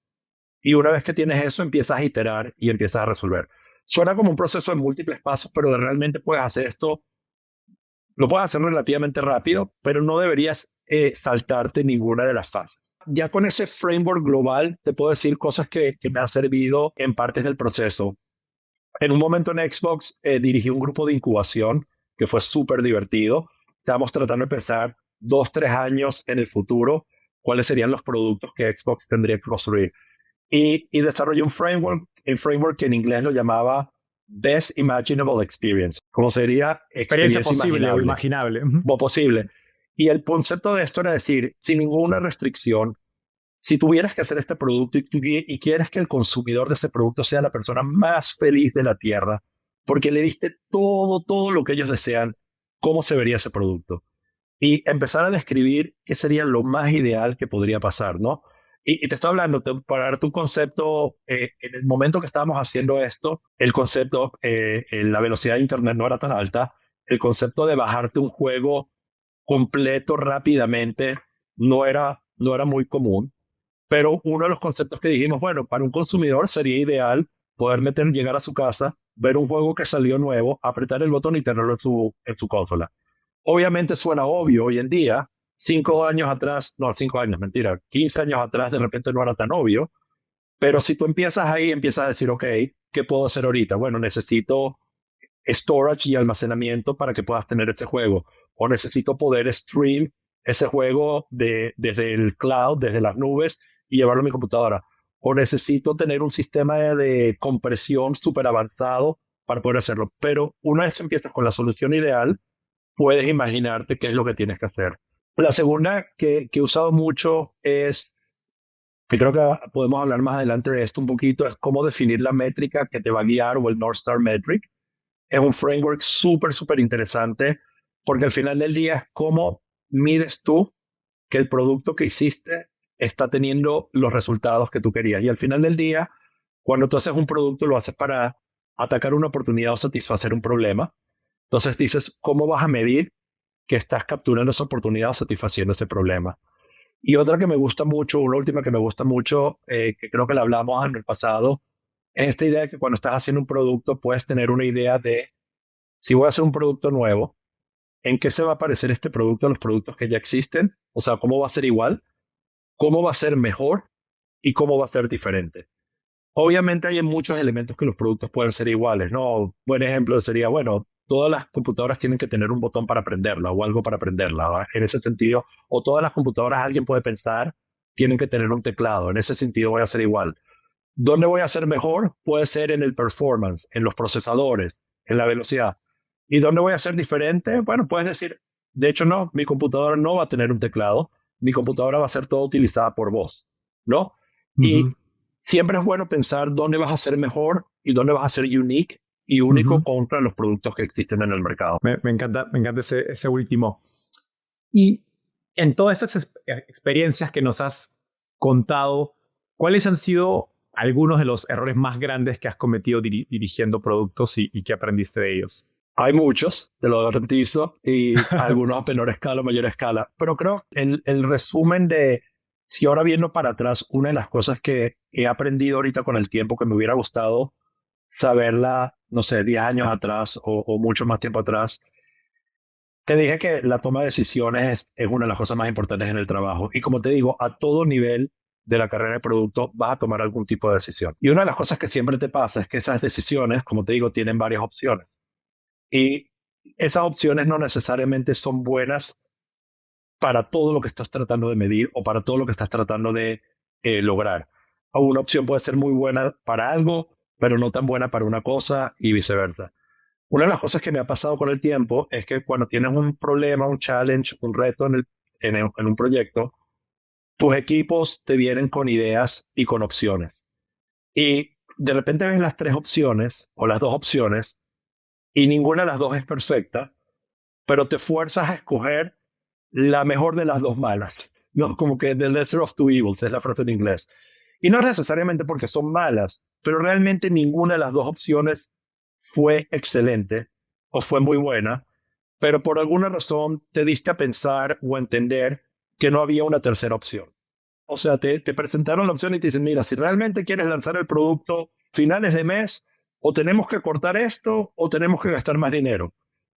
Y una vez que tienes eso, empiezas a iterar y empiezas a resolver. Suena como un proceso de múltiples pasos, pero realmente puedes hacer esto. Lo puedes hacer relativamente rápido, pero no deberías saltarte ninguna de las fases. Ya con ese framework global, te puedo decir cosas que me han servido en partes del proceso. En un momento en Xbox dirigí un grupo de incubación que fue súper divertido. Estábamos tratando de pensar 2-3 años en el futuro cuáles serían los productos que Xbox tendría que construir. Y desarrollé un framework que en inglés lo llamaba Best Imaginable Experience. ¿Cómo sería? Experiencia posible o imaginable. O posible. Y el concepto de esto era decir, sin ninguna restricción, si tuvieras que hacer este producto y quieres que el consumidor de ese producto sea la persona más feliz de la Tierra, porque le diste todo lo que ellos desean, ¿cómo se vería ese producto? Y empezar a describir qué sería lo más ideal que podría pasar, ¿no? Y te estoy hablando, para darte un concepto, en el momento que estábamos haciendo esto, el concepto, la velocidad de Internet no era tan alta, el concepto de bajarte un juego completo rápidamente no era muy común. Pero uno de los conceptos que dijimos, bueno, para un consumidor sería ideal poder llegar a su casa, ver un juego que salió nuevo, apretar el botón y tenerlo en su consola. Obviamente suena obvio hoy en día. 5 años atrás, no, 5 años, mentira, 15 años atrás de repente no era tan obvio. Pero si tú empiezas ahí, empiezas a decir, ok, ¿qué puedo hacer ahorita? Bueno, necesito storage y almacenamiento para que puedas tener ese juego. O necesito poder stream ese juego desde el cloud, desde las nubes, y llevarlo a mi computadora. O necesito tener un sistema de compresión súper avanzado para poder hacerlo. Pero una vez empiezas con la solución ideal, puedes imaginarte qué es lo que tienes que hacer. La segunda que he usado mucho es, que creo que podemos hablar más adelante de esto un poquito, es cómo definir la métrica que te va a guiar o el North Star Metric. Es un framework súper interesante porque al final del día es cómo mides tú que el producto que hiciste está teniendo los resultados que tú querías. Y al final del día, cuando tú haces un producto, lo haces para atacar una oportunidad o satisfacer un problema. Entonces dices, ¿cómo vas a medir que estás capturando esa oportunidad o satisfaciendo ese problema? Y otra que me gusta mucho, una última que me gusta mucho, que creo que la hablamos en el pasado, es esta idea de que cuando estás haciendo un producto puedes tener una idea de, si voy a hacer un producto nuevo, ¿en qué se va a parecer este producto a los productos que ya existen? O sea, ¿cómo va a ser igual? ¿Cómo va a ser mejor? ¿Y cómo va a ser diferente? Obviamente hay muchos elementos que los productos pueden ser iguales, ¿no? Buen ejemplo sería, bueno, todas las computadoras tienen que tener un botón para prenderla o algo para prenderla, ¿verdad? En ese sentido, o todas las computadoras, alguien puede pensar, tienen que tener un teclado. En ese sentido voy a ser igual. ¿Dónde voy a ser mejor? Puede ser en el performance, en los procesadores, en la velocidad. ¿Y dónde voy a ser diferente? Bueno, puedes decir, de hecho no, mi computadora no va a tener un teclado, mi computadora va a ser toda utilizada por voz, ¿no? Y siempre es bueno pensar dónde vas a ser mejor y dónde vas a ser unique y único contra los productos que existen en el mercado. Me encanta ese último. Y en todas esas experiencias que nos has contado, ¿cuáles han sido algunos de los errores más grandes que has cometido dirigiendo productos y qué aprendiste de ellos? Hay muchos, te lo garantizo, y algunos a menor escala o mayor escala. Pero creo el resumen de, si ahora viendo para atrás, una de las cosas que he aprendido ahorita con el tiempo que me hubiera gustado saberla, no sé, 10 años atrás o mucho más tiempo atrás, te dije que la toma de decisiones es una de las cosas más importantes en el trabajo. Y como te digo, a todo nivel de la carrera de producto vas a tomar algún tipo de decisión. Y una de las cosas que siempre te pasa es que esas decisiones, como te digo, tienen varias opciones. Y esas opciones no necesariamente son buenas para todo lo que estás tratando de medir o para todo lo que estás tratando de lograr. O una opción puede ser muy buena para algo, pero no tan buena para una cosa y viceversa. Una de las cosas que me ha pasado con el tiempo es que cuando tienes un problema, un challenge, un reto en un proyecto, tus equipos te vienen con ideas y con opciones. Y de repente ves las tres opciones o las dos opciones y ninguna de las dos es perfecta, pero te fuerzas a escoger la mejor de las dos malas. No, como que the lesser of two evils es la frase en inglés. Y no necesariamente porque son malas, pero realmente ninguna de las dos opciones fue excelente o fue muy buena, pero por alguna razón te diste a pensar o a entender que no había una tercera opción. O sea, te presentaron la opción y te dicen, mira, si realmente quieres lanzar el producto finales de mes, o tenemos que cortar esto o tenemos que gastar más dinero.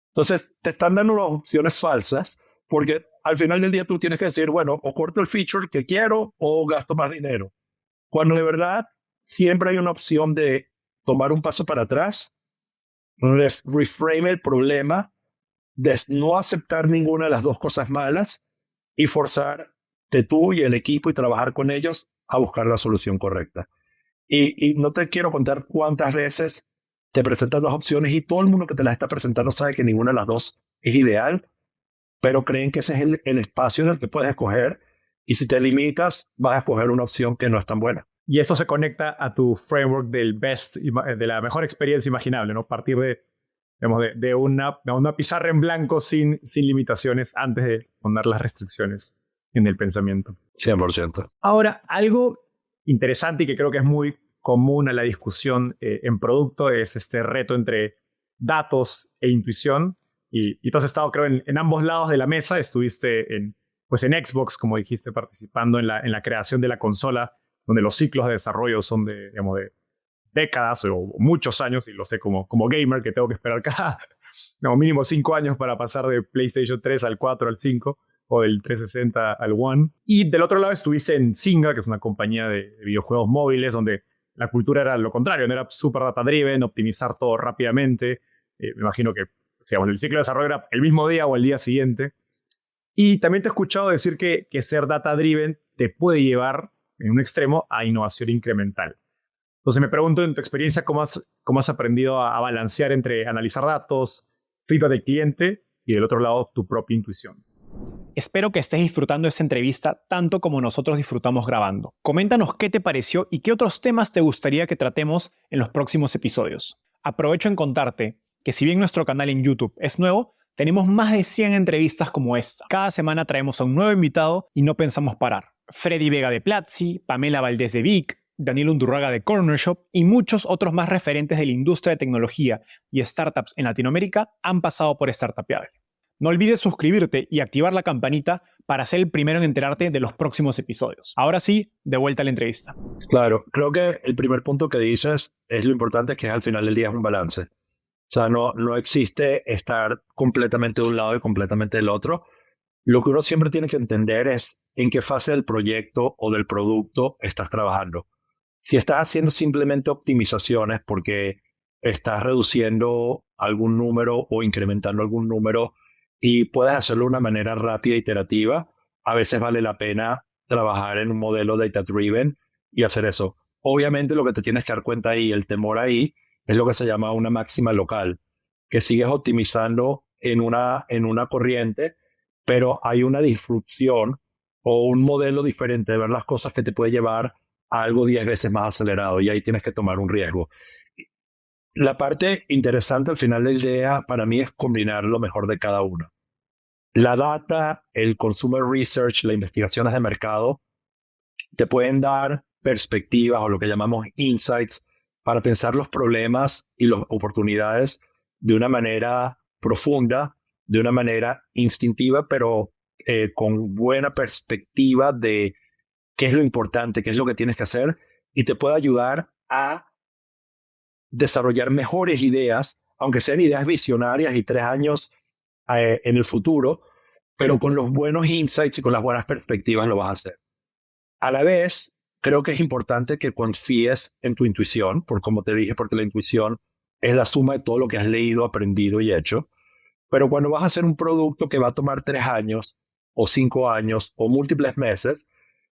Entonces, te están dando unas opciones falsas porque al final del día tú tienes que decir, bueno, o corto el feature que quiero o gasto más dinero. Cuando de verdad siempre hay una opción de tomar un paso para atrás, reframe el problema, de no aceptar ninguna de las dos cosas malas y forzarte tú y el equipo y trabajar con ellos a buscar la solución correcta. Y no te quiero contar cuántas veces te presentan dos opciones y todo el mundo que te las está presentando sabe que ninguna de las dos es ideal, pero creen que ese es el espacio en el que puedes escoger y si te limitas vas a escoger una opción que no es tan buena. Y esto se conecta a tu framework del best, de la mejor experiencia imaginable, ¿no? Partir de una pizarra en blanco sin limitaciones antes de poner las restricciones en el pensamiento. 100%. Ahora, algo interesante y que creo que es muy común a la discusión en producto es este reto entre datos e intuición. Y tú has estado, creo, en ambos lados de la mesa. Estuviste en Xbox, como dijiste, participando en la creación de la consola, donde los ciclos de desarrollo son de décadas o muchos años, y lo sé como gamer, que tengo que esperar mínimo 5 años para pasar de PlayStation 3 al 4 al 5, o del 360 al One. Y del otro lado estuviste en Zynga, que es una compañía de videojuegos móviles, donde la cultura era lo contrario, no era super data-driven, optimizar todo rápidamente. Me imagino que el ciclo de desarrollo era el mismo día o el día siguiente. Y también te he escuchado decir que ser data-driven te puede llevar, en un extremo, a innovación incremental. Entonces me pregunto, en tu experiencia, ¿cómo has aprendido a balancear entre analizar datos, feedback del cliente y del otro lado tu propia intuición? Espero que estés disfrutando esta entrevista tanto como nosotros disfrutamos grabando. Coméntanos qué te pareció y qué otros temas te gustaría que tratemos en los próximos episodios. Aprovecho en contarte que si bien nuestro canal en YouTube es nuevo, tenemos más de 100 entrevistas como esta. Cada semana traemos a un nuevo invitado y no pensamos parar. Freddy Vega de Platzi, Pamela Valdés de Vic, Daniel Undurraga de Corner Shop y muchos otros más referentes de la industria de tecnología y startups en Latinoamérica han pasado por Startupiable. No olvides suscribirte y activar la campanita para ser el primero en enterarte de los próximos episodios. Ahora sí, de vuelta a la entrevista. Claro, creo que el primer punto que dices es lo importante, que al final del día es un balance. O sea, no existe estar completamente de un lado y completamente del otro. Lo que uno siempre tiene que entender es en qué fase del proyecto o del producto estás trabajando. Si estás haciendo simplemente optimizaciones porque estás reduciendo algún número o incrementando algún número y puedes hacerlo de una manera rápida e iterativa, a veces vale la pena trabajar en un modelo data-driven y hacer eso. Obviamente lo que te tienes que dar cuenta ahí, el temor ahí, es lo que se llama una máxima local, que sigues optimizando en una corriente, pero hay una disrupción o un modelo diferente de ver las cosas que te puede llevar a algo 10 veces más acelerado y ahí tienes que tomar un riesgo. La parte interesante al final del día para mí es combinar lo mejor de cada uno. La data, el consumer research, las investigaciones de mercado te pueden dar perspectivas o lo que llamamos insights para pensar los problemas y las oportunidades de una manera profunda, de una manera instintiva, pero con buena perspectiva de qué es lo importante, qué es lo que tienes que hacer, y te puede ayudar a desarrollar mejores ideas, aunque sean ideas visionarias y 3 años en el futuro, pero con los buenos insights y con las buenas perspectivas lo vas a hacer. A la vez, creo que es importante que confíes en tu intuición, por como te dije, porque la intuición es la suma de todo lo que has leído, aprendido y hecho. Pero cuando vas a hacer un producto que va a tomar 3 años o 5 años o múltiples meses,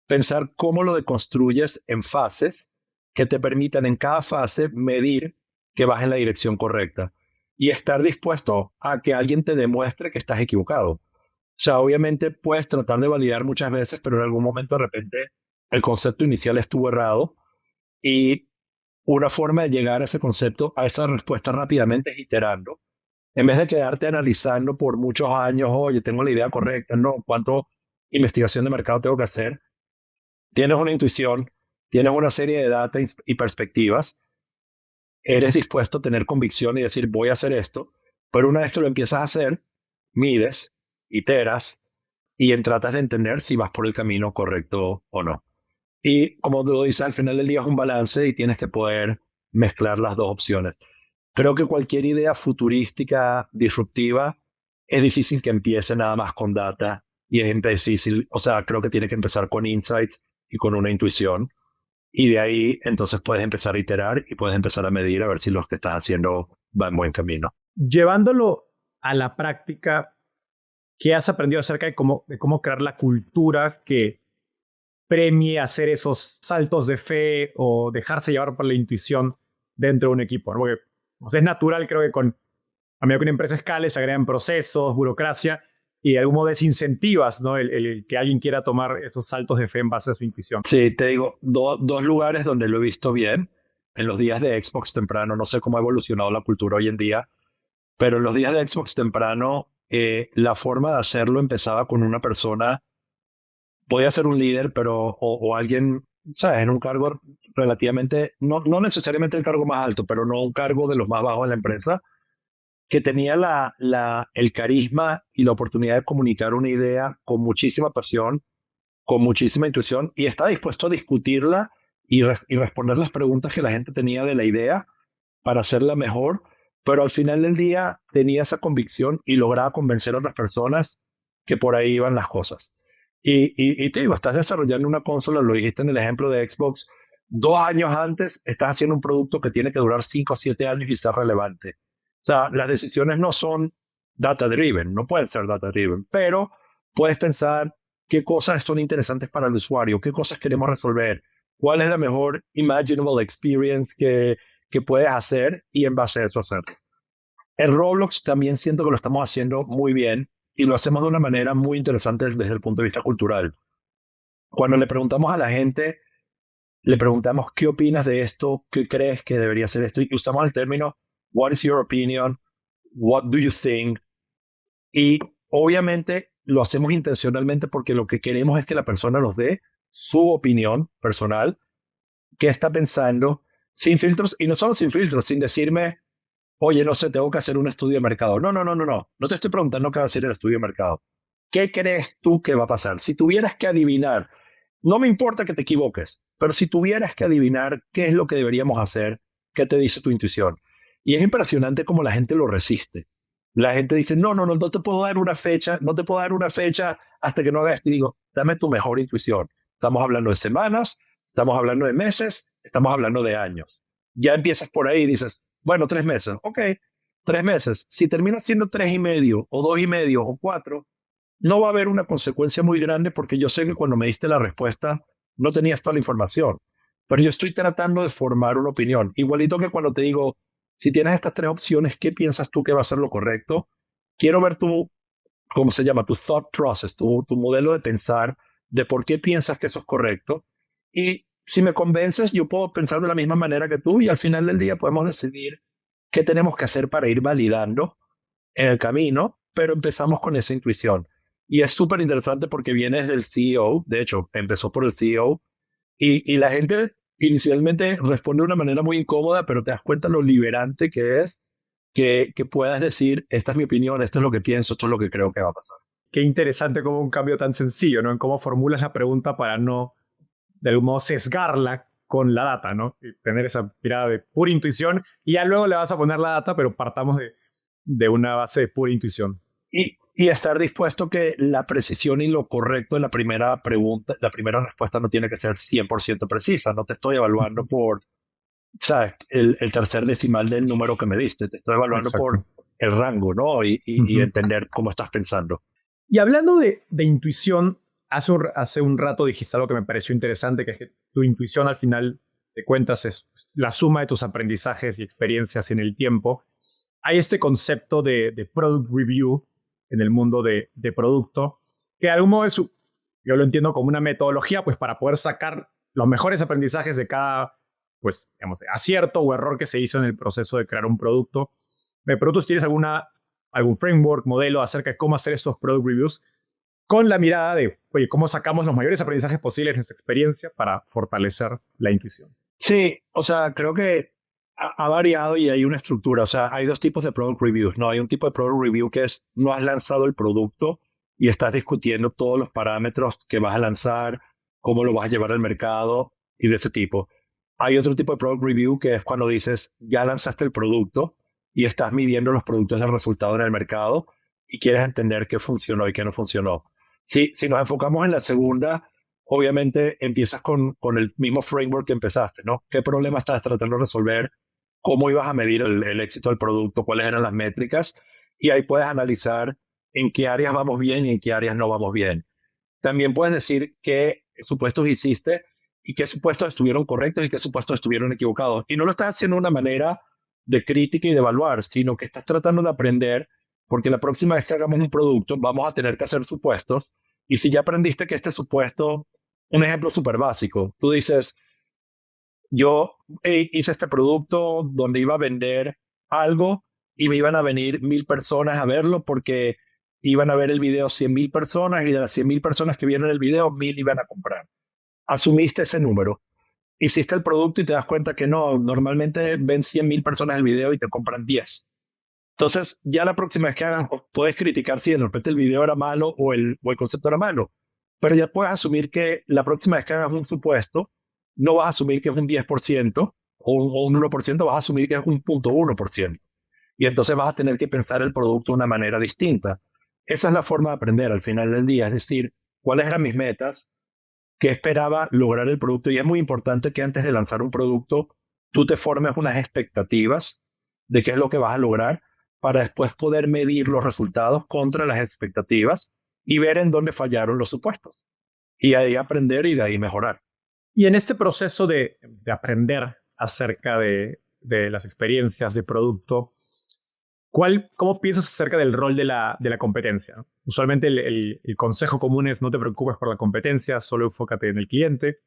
pensar cómo lo deconstruyes en fases que te permitan en cada fase medir que vas en la dirección correcta y estar dispuesto a que alguien te demuestre que estás equivocado. O sea, obviamente puedes tratar de validar muchas veces, pero en algún momento de repente el concepto inicial estuvo errado y una forma de llegar a ese concepto, a esa respuesta rápidamente es iterando. En vez de quedarte analizando por muchos años, oye, tengo la idea correcta, no, ¿cuánto investigación de mercado tengo que hacer? Tienes una intuición, tienes una serie de data y perspectivas, eres dispuesto a tener convicción y decir, voy a hacer esto, pero una vez que lo empiezas a hacer, mides, iteras y tratas de entender si vas por el camino correcto o no. Y como lo dices, al final del día es un balance y tienes que poder mezclar las dos opciones. Creo que cualquier idea futurística, disruptiva, es difícil que empiece nada más con data y es difícil, o sea, creo que tiene que empezar con insights y con una intuición. Y de ahí entonces puedes empezar a iterar y puedes empezar a medir a ver si lo que estás haciendo va en buen camino. Llevándolo a la práctica, ¿qué has aprendido acerca de cómo crear la cultura que premie hacer esos saltos de fe o dejarse llevar por la intuición dentro de un equipo? ¿No? Porque es natural, creo que a medida que una empresa escale, se agregan procesos, burocracia, y de algún modo desincentivas, ¿no? el que alguien quiera tomar esos saltos de fe en base a su intuición. Sí, te digo, dos lugares donde lo he visto bien. En los días de Xbox temprano, no sé cómo ha evolucionado la cultura hoy en día, pero en los días de Xbox temprano, la forma de hacerlo empezaba con una persona, podía ser un líder, pero o alguien, ¿sabes? En un cargo relativamente, no necesariamente el cargo más alto, pero no un cargo de los más bajos en la empresa, que tenía el carisma y la oportunidad de comunicar una idea con muchísima pasión, con muchísima intuición, y estaba dispuesto a discutirla y responder las preguntas que la gente tenía de la idea para hacerla mejor, pero al final del día tenía esa convicción y lograba convencer a otras personas que por ahí iban las cosas. Y te digo, estás desarrollando una consola, lo dijiste en el ejemplo de Xbox, 2 años antes estás haciendo un producto que tiene que durar 5 o 7 años y ser relevante. O sea, las decisiones no son data-driven, no pueden ser data-driven, pero puedes pensar qué cosas son interesantes para el usuario, qué cosas queremos resolver, cuál es la mejor imaginable experience que puedes hacer y en base a eso hacerlo. En Roblox también siento que lo estamos haciendo muy bien y lo hacemos de una manera muy interesante desde el punto de vista cultural. Cuando le preguntamos a la gente, le preguntamos qué opinas de esto, qué crees que debería ser esto, y usamos el término what is your opinion, what do you think, y obviamente lo hacemos intencionalmente porque lo que queremos es que la persona nos dé su opinión personal, qué está pensando, sin filtros, y no solo sin filtros, sin decirme, oye, no sé, tengo que hacer un estudio de mercado. No te estoy preguntando qué va a hacer el estudio de mercado. ¿Qué crees tú que va a pasar? Si tuvieras que adivinar, no me importa que te equivoques, pero si tuvieras que adivinar qué es lo que deberíamos hacer, ¿qué te dice tu intuición? Y es impresionante cómo la gente lo resiste. La gente dice, no te puedo dar una fecha, no te puedo dar una fecha hasta que no hagas esto. Y digo, dame tu mejor intuición. Estamos hablando de semanas, estamos hablando de meses, estamos hablando de años. Ya empiezas por ahí y dices, bueno, 3 meses. Ok, 3 meses. Si termina siendo 3,5 o 2,5 o 4, no va a haber una consecuencia muy grande porque yo sé que cuando me diste la respuesta no tenías toda la información. Pero yo estoy tratando de formar una opinión. Igualito que cuando te digo, si tienes estas 3 opciones, ¿qué piensas tú que va a ser lo correcto? Quiero ver tu, ¿cómo se llama? Tu thought process, tu modelo de pensar, de por qué piensas que eso es correcto. Y si me convences, yo puedo pensar de la misma manera que tú y al final del día podemos decidir qué tenemos que hacer para ir validando en el camino, pero empezamos con esa intuición. Y es súper interesante porque viene desde el CEO, de hecho, empezó por el CEO, y la gente inicialmente responde de una manera muy incómoda, pero te das cuenta lo liberante que es que puedas decir, esta es mi opinión, esto es lo que pienso, esto es lo que creo que va a pasar. Qué interesante como un cambio tan sencillo, ¿no? En cómo formulas la pregunta para no, de algún modo, sesgarla con la data, ¿no? Y tener esa mirada de pura intuición y ya luego le vas a poner la data, pero partamos de una base de pura intuición. Y estar dispuesto que la precisión y lo correcto de la primera pregunta, la primera respuesta no tiene que ser 100% precisa. No te estoy evaluando por, ¿sabes? El tercer decimal del número que me diste. Te estoy evaluando Exacto. por el rango, ¿no? Y entender cómo estás pensando. Y hablando de intuición, hace un rato dijiste algo que me pareció interesante, que es que tu intuición al final de cuentas es la suma de tus aprendizajes y experiencias en el tiempo. Hay este concepto de product review en el mundo de producto, que de algún modo yo lo entiendo como una metodología pues, para poder sacar los mejores aprendizajes de cada pues, digamos, acierto o error que se hizo en el proceso de crear un producto. ¿Me pregunto si tienes algún framework, modelo acerca de cómo hacer estos product reviews con la mirada de, oye, cómo sacamos los mayores aprendizajes posibles de nuestra experiencia para fortalecer la intuición? Sí, o sea, creo que ha variado y hay una estructura. O sea, hay 2 tipos de product reviews, ¿no? Hay un tipo de product review que es no has lanzado el producto y estás discutiendo todos los parámetros que vas a lanzar, cómo lo vas a llevar al mercado y de ese tipo. Hay otro tipo de product review que es cuando dices ya lanzaste el producto y estás midiendo los productos de resultado en el mercado y quieres entender qué funcionó y qué no funcionó. Si nos enfocamos en la segunda, obviamente empiezas con el mismo framework que empezaste, ¿no? ¿Qué problema estás tratando de resolver? ¿Cómo ibas a medir el éxito del producto? ¿Cuáles eran las métricas? Y ahí puedes analizar en qué áreas vamos bien y en qué áreas no vamos bien. También puedes decir qué supuestos hiciste y qué supuestos estuvieron correctos y qué supuestos estuvieron equivocados. Y no lo estás haciendo de una manera de crítica y de evaluar, sino que estás tratando de aprender, porque la próxima vez que hagamos un producto vamos a tener que hacer supuestos. Y si ya aprendiste que este supuesto, un ejemplo súper básico, tú dices, yo hice este producto donde iba a vender algo y me iban a venir 1,000 personas a verlo porque iban a ver el video 100,000 personas y de las 100,000 personas que vieron el video, 1,000 iban a comprar. Asumiste ese número. Hiciste el producto y te das cuenta que no, normalmente ven 100,000 personas el video y te compran 10. Entonces, ya la próxima vez que hagas, puedes criticar si de repente el video era malo o el concepto era malo, pero ya puedes asumir que la próxima vez que hagas un supuesto, no vas a asumir que es un 10% o un 1%, vas a asumir que es un 0,1%. Y entonces vas a tener que pensar el producto de una manera distinta. Esa es la forma de aprender al final del día, es decir, cuáles eran mis metas, qué esperaba lograr el producto. Y es muy importante que antes de lanzar un producto, tú te formes unas expectativas de qué es lo que vas a lograr para después poder medir los resultados contra las expectativas y ver en dónde fallaron los supuestos. Y ahí aprender y de ahí mejorar. Y en este proceso de aprender acerca de las experiencias de producto, ¿Cómo piensas acerca del rol de la competencia? Usualmente el consejo común es no te preocupes por la competencia, solo enfócate en el cliente.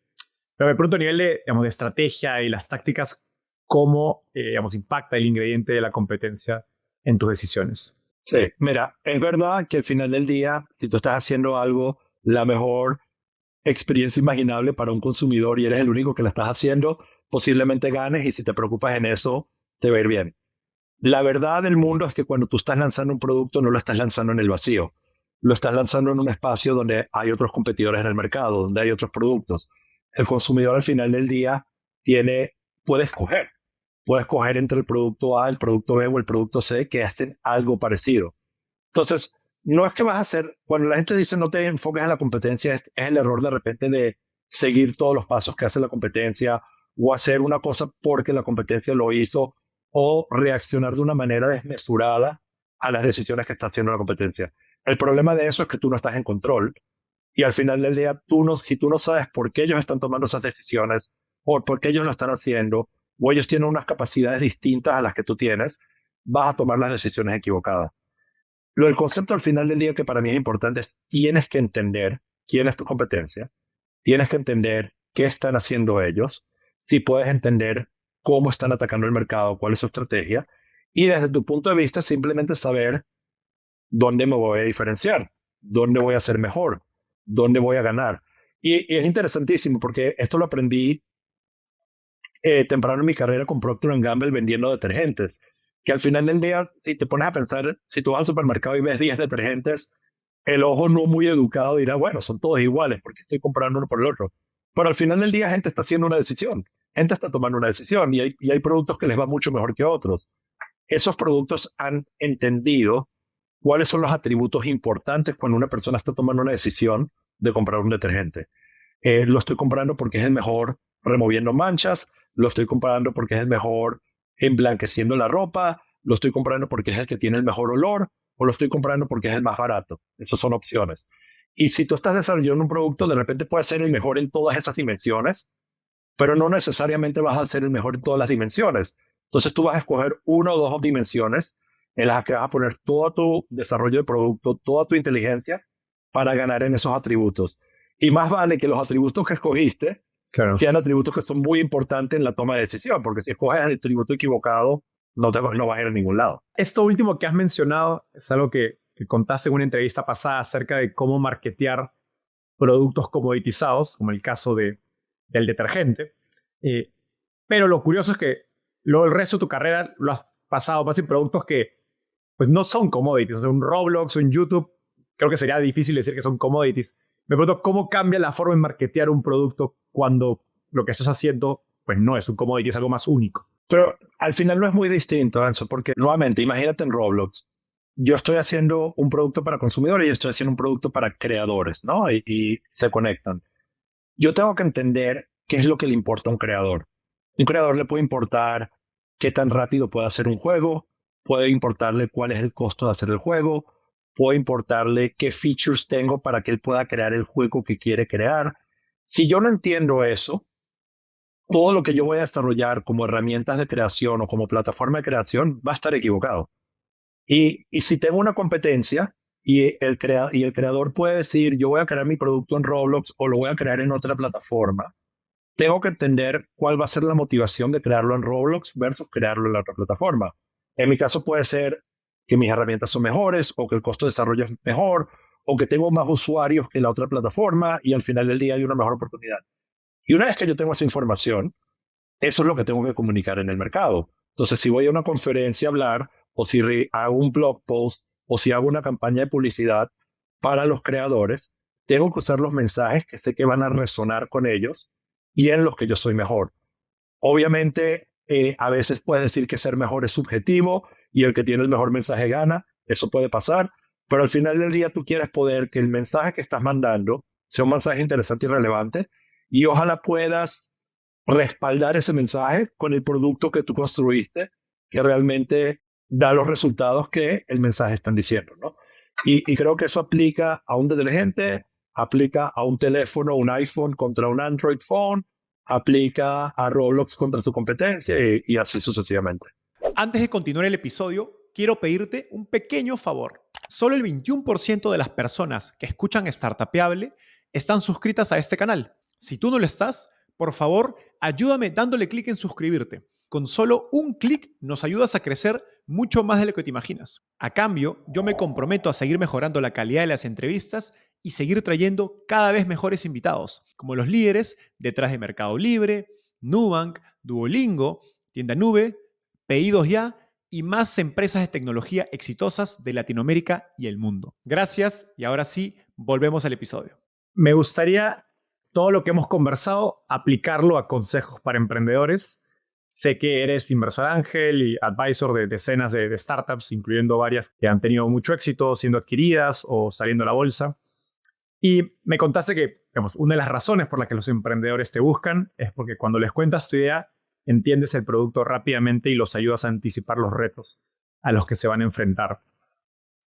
Pero me pregunto a nivel de estrategia y las tácticas, ¿cómo impacta el ingrediente de la competencia en tus decisiones? Sí, mira, es verdad que al final del día, si tú estás haciendo algo, la mejor experiencia imaginable para un consumidor y eres el único que la estás haciendo, posiblemente ganes, y si te preocupas en eso, te va a ir bien. La verdad del mundo es que cuando tú estás lanzando un producto, no lo estás lanzando en el vacío. Lo estás lanzando en un espacio donde hay otros competidores en el mercado, donde hay otros productos. El consumidor al final del día puede escoger. Puede escoger entre el producto A, el producto B o el producto C que hacen algo parecido. Entonces, no es que vas a hacer, cuando la gente dice no te enfoques en la competencia, es el error de repente de seguir todos los pasos que hace la competencia o hacer una cosa porque la competencia lo hizo o reaccionar de una manera desmesurada a las decisiones que está haciendo la competencia. El problema de eso es que tú no estás en control y al final del día, si tú no sabes por qué ellos están tomando esas decisiones o por qué ellos lo están haciendo o ellos tienen unas capacidades distintas a las que tú tienes, vas a tomar las decisiones equivocadas. El concepto al final del día que para mí es importante es tienes que entender quién es tu competencia, tienes que entender qué están haciendo ellos, si puedes entender cómo están atacando el mercado, cuál es su estrategia, y desde tu punto de vista simplemente saber dónde me voy a diferenciar, dónde voy a ser mejor, dónde voy a ganar. Y es interesantísimo porque esto lo aprendí temprano en mi carrera con Procter & Gamble vendiendo detergentes, que al final del día, si te pones a pensar, si tú vas al supermercado y ves 10 detergentes, el ojo no muy educado dirá, bueno, son todos iguales, porque estoy comprando uno por el otro. Pero al final del día, gente está haciendo una decisión. Gente está tomando una decisión y hay productos que les va mucho mejor que otros. Esos productos han entendido cuáles son los atributos importantes cuando una persona está tomando una decisión de comprar un detergente. Lo estoy comprando porque es el mejor removiendo manchas, lo estoy comprando porque es el mejor emblanqueciendo la ropa, lo estoy comprando porque es el que tiene el mejor olor, o lo estoy comprando porque es el más barato. Esas son opciones. Y si tú estás desarrollando un producto, de repente puede ser el mejor en todas esas dimensiones, pero no necesariamente vas a ser el mejor en todas las dimensiones. Entonces tú vas a escoger una o dos dimensiones en las que vas a poner todo tu desarrollo de producto, toda tu inteligencia para ganar en esos atributos. Y más vale que los atributos que escogiste sean atributos que son muy importantes en la toma de decisión, porque si escoges el atributo equivocado, no vas a ir a ningún lado. Esto último que has mencionado es algo que contaste en una entrevista pasada acerca de cómo marketear productos comoditizados, como el caso del detergente. Pero lo curioso es que luego el resto de tu carrera lo has pasado más en productos que pues, no son commodities. O sea, un Roblox o un YouTube, creo que sería difícil decir que son commodities. Me pregunto cómo cambia la forma de marketear un producto cuando lo que estás haciendo pues no es un commodity, es algo más único. Pero al final no es muy distinto, Enzo, porque nuevamente, imagínate en Roblox. Yo estoy haciendo un producto para consumidores y estoy haciendo un producto para creadores, ¿no? Y se conectan. Yo tengo que entender qué es lo que le importa a un creador. Un creador le puede importar qué tan rápido puede hacer un juego, puede importarle cuál es el costo de hacer el juego, puede importarle qué features tengo para que él pueda crear el juego que quiere crear. Si yo no entiendo eso, todo lo que yo voy a desarrollar como herramientas de creación o como plataforma de creación va a estar equivocado. Y si tengo una competencia y el creador puede decir, yo voy a crear mi producto en Roblox o lo voy a crear en otra plataforma, tengo que entender cuál va a ser la motivación de crearlo en Roblox versus crearlo en la otra plataforma. En mi caso puede ser que mis herramientas son mejores o que el costo de desarrollo es mejor o que tengo más usuarios que la otra plataforma y al final del día hay una mejor oportunidad. Y una vez que yo tengo esa información, eso es lo que tengo que comunicar en el mercado. Entonces, si voy a una conferencia a hablar o si hago un blog post o si hago una campaña de publicidad para los creadores, tengo que usar los mensajes que sé que van a resonar con ellos y en los que yo soy mejor. Obviamente, a veces puedes decir que ser mejor es subjetivo y el que tiene el mejor mensaje gana. Eso puede pasar, pero al final del día tú quieres poder que el mensaje que estás mandando sea un mensaje interesante y relevante y ojalá puedas respaldar ese mensaje con el producto que tú construiste que realmente da los resultados que el mensaje están diciendo, ¿no? Y creo que eso aplica a un detergente, aplica a un teléfono, un iPhone contra un Android phone, aplica a Roblox contra su competencia y así sucesivamente. Antes de continuar el episodio, quiero pedirte un pequeño favor. Solo el 21% de las personas que escuchan Startupeable están suscritas a este canal. Si tú no lo estás, por favor, ayúdame dándole clic en suscribirte. Con solo un clic nos ayudas a crecer mucho más de lo que te imaginas. A cambio, yo me comprometo a seguir mejorando la calidad de las entrevistas y seguir trayendo cada vez mejores invitados, como los líderes detrás de Mercado Libre, Nubank, Duolingo, Tienda Nube, Pedidos Ya y más empresas de tecnología exitosas de Latinoamérica y el mundo. Gracias y ahora sí, volvemos al episodio. Me gustaría todo lo que hemos conversado aplicarlo a consejos para emprendedores. Sé que eres inversor ángel y advisor de decenas de startups, incluyendo varias que han tenido mucho éxito siendo adquiridas o saliendo a la bolsa. Y me contaste que, digamos, una de las razones por las que los emprendedores te buscan es porque cuando les cuentas tu idea, entiendes el producto rápidamente y los ayudas a anticipar los retos a los que se van a enfrentar.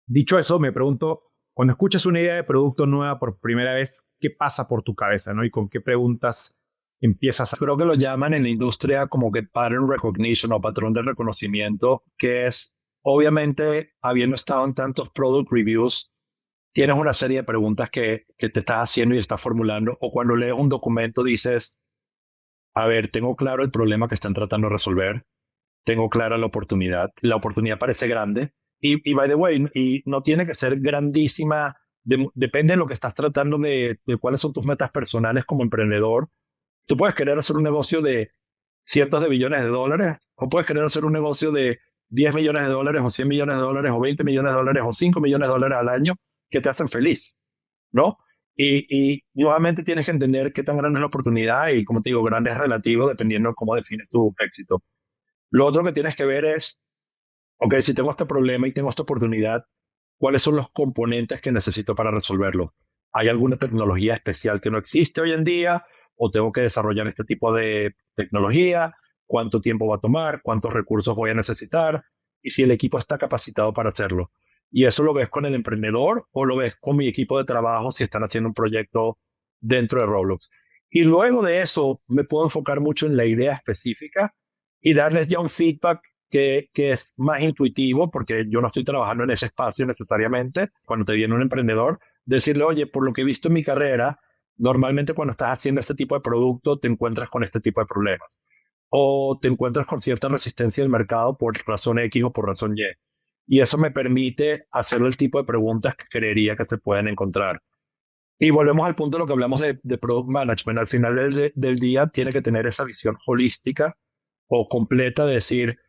Dicho eso, me pregunto, cuando escuchas una idea de producto nueva por primera vez, ¿qué pasa por tu cabeza, ¿no? ¿Y con qué preguntas empiezas a...? Creo que lo llaman en la industria como que pattern recognition o patrón de reconocimiento, que es, obviamente, habiendo estado en tantos product reviews, tienes una serie de preguntas que te estás haciendo y estás formulando, o cuando lees un documento dices, a ver, tengo claro el problema que están tratando de resolver, tengo clara la oportunidad parece grande, y by the way, y no tiene que ser grandísima, depende de lo que estás tratando de cuáles son tus metas personales como emprendedor. Tú puedes querer hacer un negocio de cientos de billones de dólares, o puedes querer hacer un negocio de 10 millones de dólares, o 100 millones de dólares, o 20 millones de dólares, o 5 millones de dólares al año, que te hacen feliz, ¿no? Y nuevamente tienes que entender qué tan grande es la oportunidad y, como te digo, grande es relativo dependiendo de cómo defines tu éxito. Lo otro que tienes que ver es, ok, si tengo este problema y tengo esta oportunidad, ¿cuáles son los componentes que necesito para resolverlo? ¿Hay alguna tecnología especial que no existe hoy en día? ¿O tengo que desarrollar este tipo de tecnología? ¿Cuánto tiempo va a tomar? ¿Cuántos recursos voy a necesitar? Y si el equipo está capacitado para hacerlo. Y eso lo ves con el emprendedor o lo ves con mi equipo de trabajo si están haciendo un proyecto dentro de Roblox. Y luego de eso me puedo enfocar mucho en la idea específica y darles ya un feedback que es más intuitivo, porque yo no estoy trabajando en ese espacio necesariamente. Cuando te viene un emprendedor, decirle, oye, por lo que he visto en mi carrera, normalmente cuando estás haciendo este tipo de producto te encuentras con este tipo de problemas. O te encuentras con cierta resistencia del mercado por razón X o por razón Y. Y eso me permite hacer el tipo de preguntas que creería que se pueden encontrar. Y volvemos al punto de lo que hablamos de product management. Al final del día tiene que tener esa visión holística o completa de decir,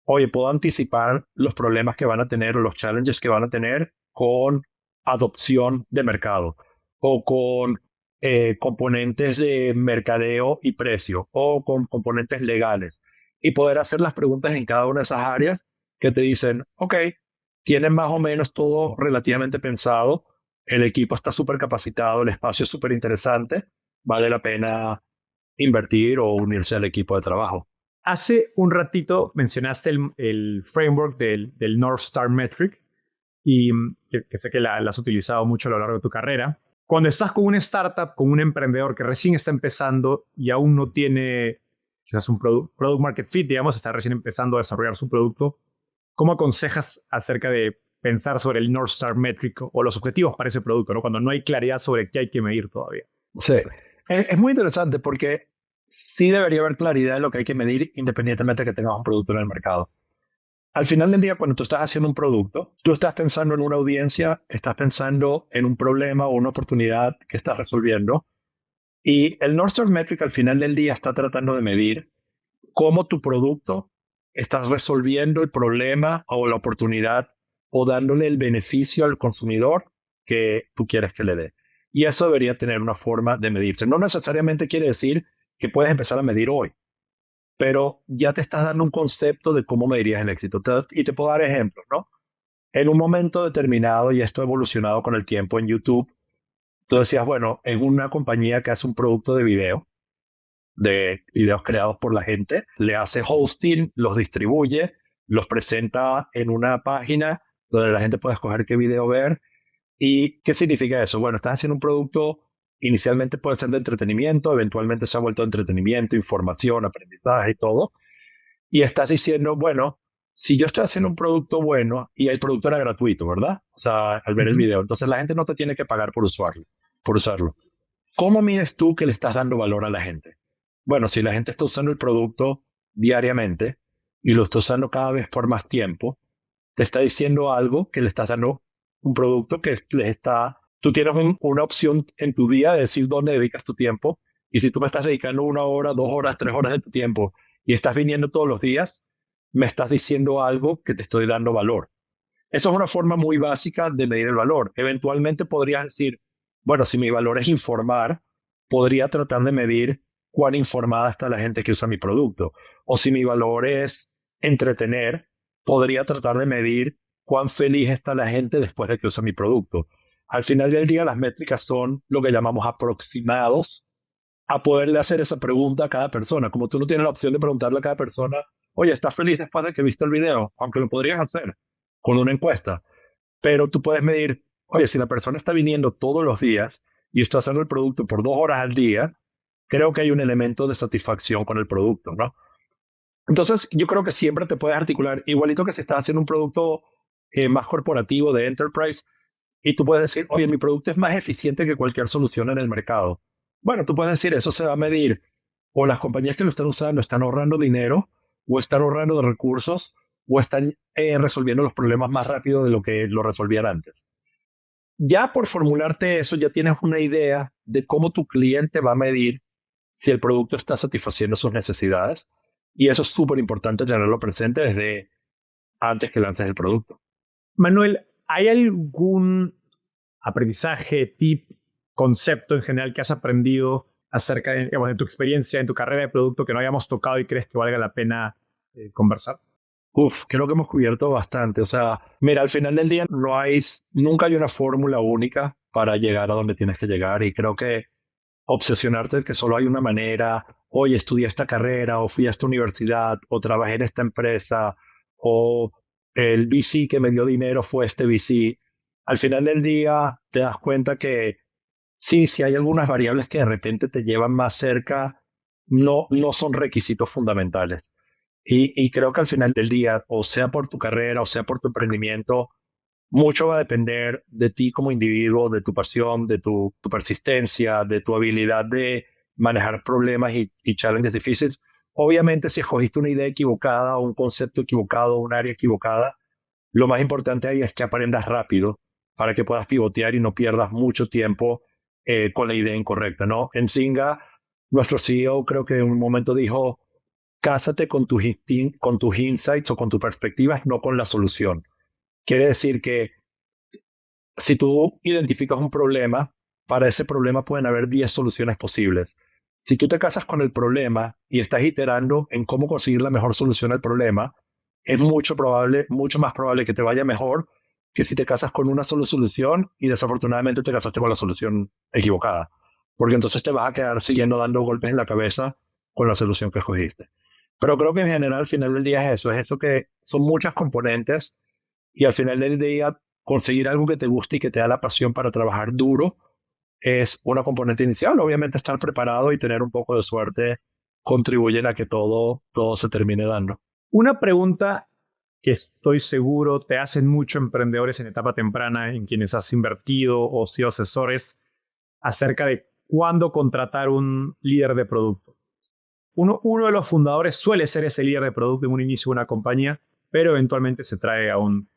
oye, puedo anticipar los problemas que van a tener o los challenges que van a tener con adopción de mercado o con componentes de mercadeo y precio o con componentes legales y poder hacer las preguntas en cada una de esas áreas que te dicen, ok, tienen más o menos todo relativamente pensado, el equipo está súper capacitado, el espacio es súper interesante, vale la pena invertir o unirse al equipo de trabajo. Hace un ratito mencionaste el framework del North Star Metric y que sé que la has utilizado mucho a lo largo de tu carrera. Cuando estás con una startup, con un emprendedor que recién está empezando y aún no tiene quizás un product market fit, digamos, está recién empezando a desarrollar su producto, ¿cómo aconsejas acerca de pensar sobre el North Star Metric o los objetivos para ese producto, ¿no? Cuando no hay claridad sobre qué hay que medir todavía? Sí, es muy interesante porque sí debería haber claridad en lo que hay que medir independientemente de que tengas un producto en el mercado. Al final del día, cuando tú estás haciendo un producto, tú estás pensando en una audiencia, estás pensando en un problema o una oportunidad que estás resolviendo. Y el North Star Metric al final del día está tratando de medir cómo tu producto está resolviendo el problema o la oportunidad o dándole el beneficio al consumidor que tú quieres que le dé. Y eso debería tener una forma de medirse. No necesariamente quiere decir que puedes empezar a medir hoy, pero ya te estás dando un concepto de cómo medirías el éxito. Y te puedo dar ejemplos, ¿no? En un momento determinado, y esto ha evolucionado con el tiempo en YouTube, tú decías, bueno, en una compañía que hace un producto de videos creados por la gente, le hace hosting, los distribuye, los presenta en una página donde la gente puede escoger qué video ver. ¿Y qué significa eso? Bueno, estás haciendo un producto, inicialmente puede ser de entretenimiento, eventualmente se ha vuelto entretenimiento, información, aprendizaje y todo. Y estás diciendo, bueno, si yo estoy haciendo un producto bueno y el producto era gratuito, ¿verdad? O sea, al ver el video, entonces la gente no te tiene que pagar por usarlo. ¿Cómo mides tú que le estás dando valor a la gente? Bueno, si la gente está usando el producto diariamente y lo está usando cada vez por más tiempo, te está diciendo algo que le estás dando un producto que les está... Tú tienes una opción en tu día de decir dónde dedicas tu tiempo, y si tú me estás dedicando 1 hora, 2 horas, 3 horas de tu tiempo y estás viniendo todos los días, me estás diciendo algo que te estoy dando valor. Eso es una forma muy básica de medir el valor. Eventualmente podrías decir, bueno, si mi valor es informar, podría tratar de medir cuán informada está la gente que usa mi producto. O si mi valor es entretener, podría tratar de medir cuán feliz está la gente después de que usa mi producto. Al final del día, las métricas son lo que llamamos aproximados a poderle hacer esa pregunta a cada persona. Como tú no tienes la opción de preguntarle a cada persona, oye, ¿estás feliz después de que viste el video? Aunque lo podrías hacer con una encuesta. Pero tú puedes medir, oye, si la persona está viniendo todos los días y está haciendo el producto por 2 horas al día, creo que hay un elemento de satisfacción con el producto, ¿no? Entonces, yo creo que siempre te puedes articular, igualito que si estás haciendo un producto más corporativo de enterprise, y tú puedes decir, oye, mi producto es más eficiente que cualquier solución en el mercado. Bueno, tú puedes decir, eso se va a medir, o las compañías que lo están usando están ahorrando dinero, o están ahorrando de recursos, o están resolviendo los problemas más rápido de lo que lo resolvían antes. Ya por formularte eso, ya tienes una idea de cómo tu cliente va a medir si el producto está satisfaciendo sus necesidades. Y eso es súper importante tenerlo presente desde antes que lances el producto. Manuel, ¿hay algún aprendizaje, tip, concepto en general que has aprendido acerca de, digamos, de tu experiencia en tu carrera de producto que no hayamos tocado y crees que valga la pena conversar? Creo que hemos cubierto bastante. O sea, mira, al final del día nunca hay una fórmula única para llegar a donde tienes que llegar, y creo que obsesionarte de que solo hay una manera, oye, estudié esta carrera, o fui a esta universidad, o trabajé en esta empresa, o el VC que me dio dinero fue este VC. Al final del día te das cuenta que sí hay algunas variables que de repente te llevan más cerca, no son requisitos fundamentales. Y creo que al final del día, o sea por tu carrera, o sea por tu emprendimiento, mucho va a depender de ti como individuo, de tu pasión, de tu persistencia, de tu habilidad de manejar problemas y challenges difíciles. Obviamente, si escogiste una idea equivocada, o un concepto equivocado, un área equivocada, lo más importante ahí es que aprendas rápido para que puedas pivotear y no pierdas mucho tiempo con la idea incorrecta, ¿no? En Zynga, nuestro CEO creo que en un momento dijo, cásate con tus insights o con tus perspectivas, no con la solución. Quiere decir que si tú identificas un problema, para ese problema pueden haber 10 soluciones posibles. Si tú te casas con el problema y estás iterando en cómo conseguir la mejor solución al problema, es mucho más probable que te vaya mejor que si te casas con una sola solución y desafortunadamente te casaste con la solución equivocada. Porque entonces te vas a quedar siguiendo dando golpes en la cabeza con la solución que escogiste. Pero creo que en general al final del día es eso que son muchas componentes, y al final del día conseguir algo que te guste y que te da la pasión para trabajar duro es una componente inicial. Obviamente estar preparado y tener un poco de suerte contribuyen a que todo se termine dando. Una pregunta que estoy seguro te hacen muchos emprendedores en etapa temprana en quienes has invertido o sido asesores acerca de cuándo contratar un líder de producto. Uno de los fundadores suele ser ese líder de producto en un inicio de una compañía, pero eventualmente se trae a un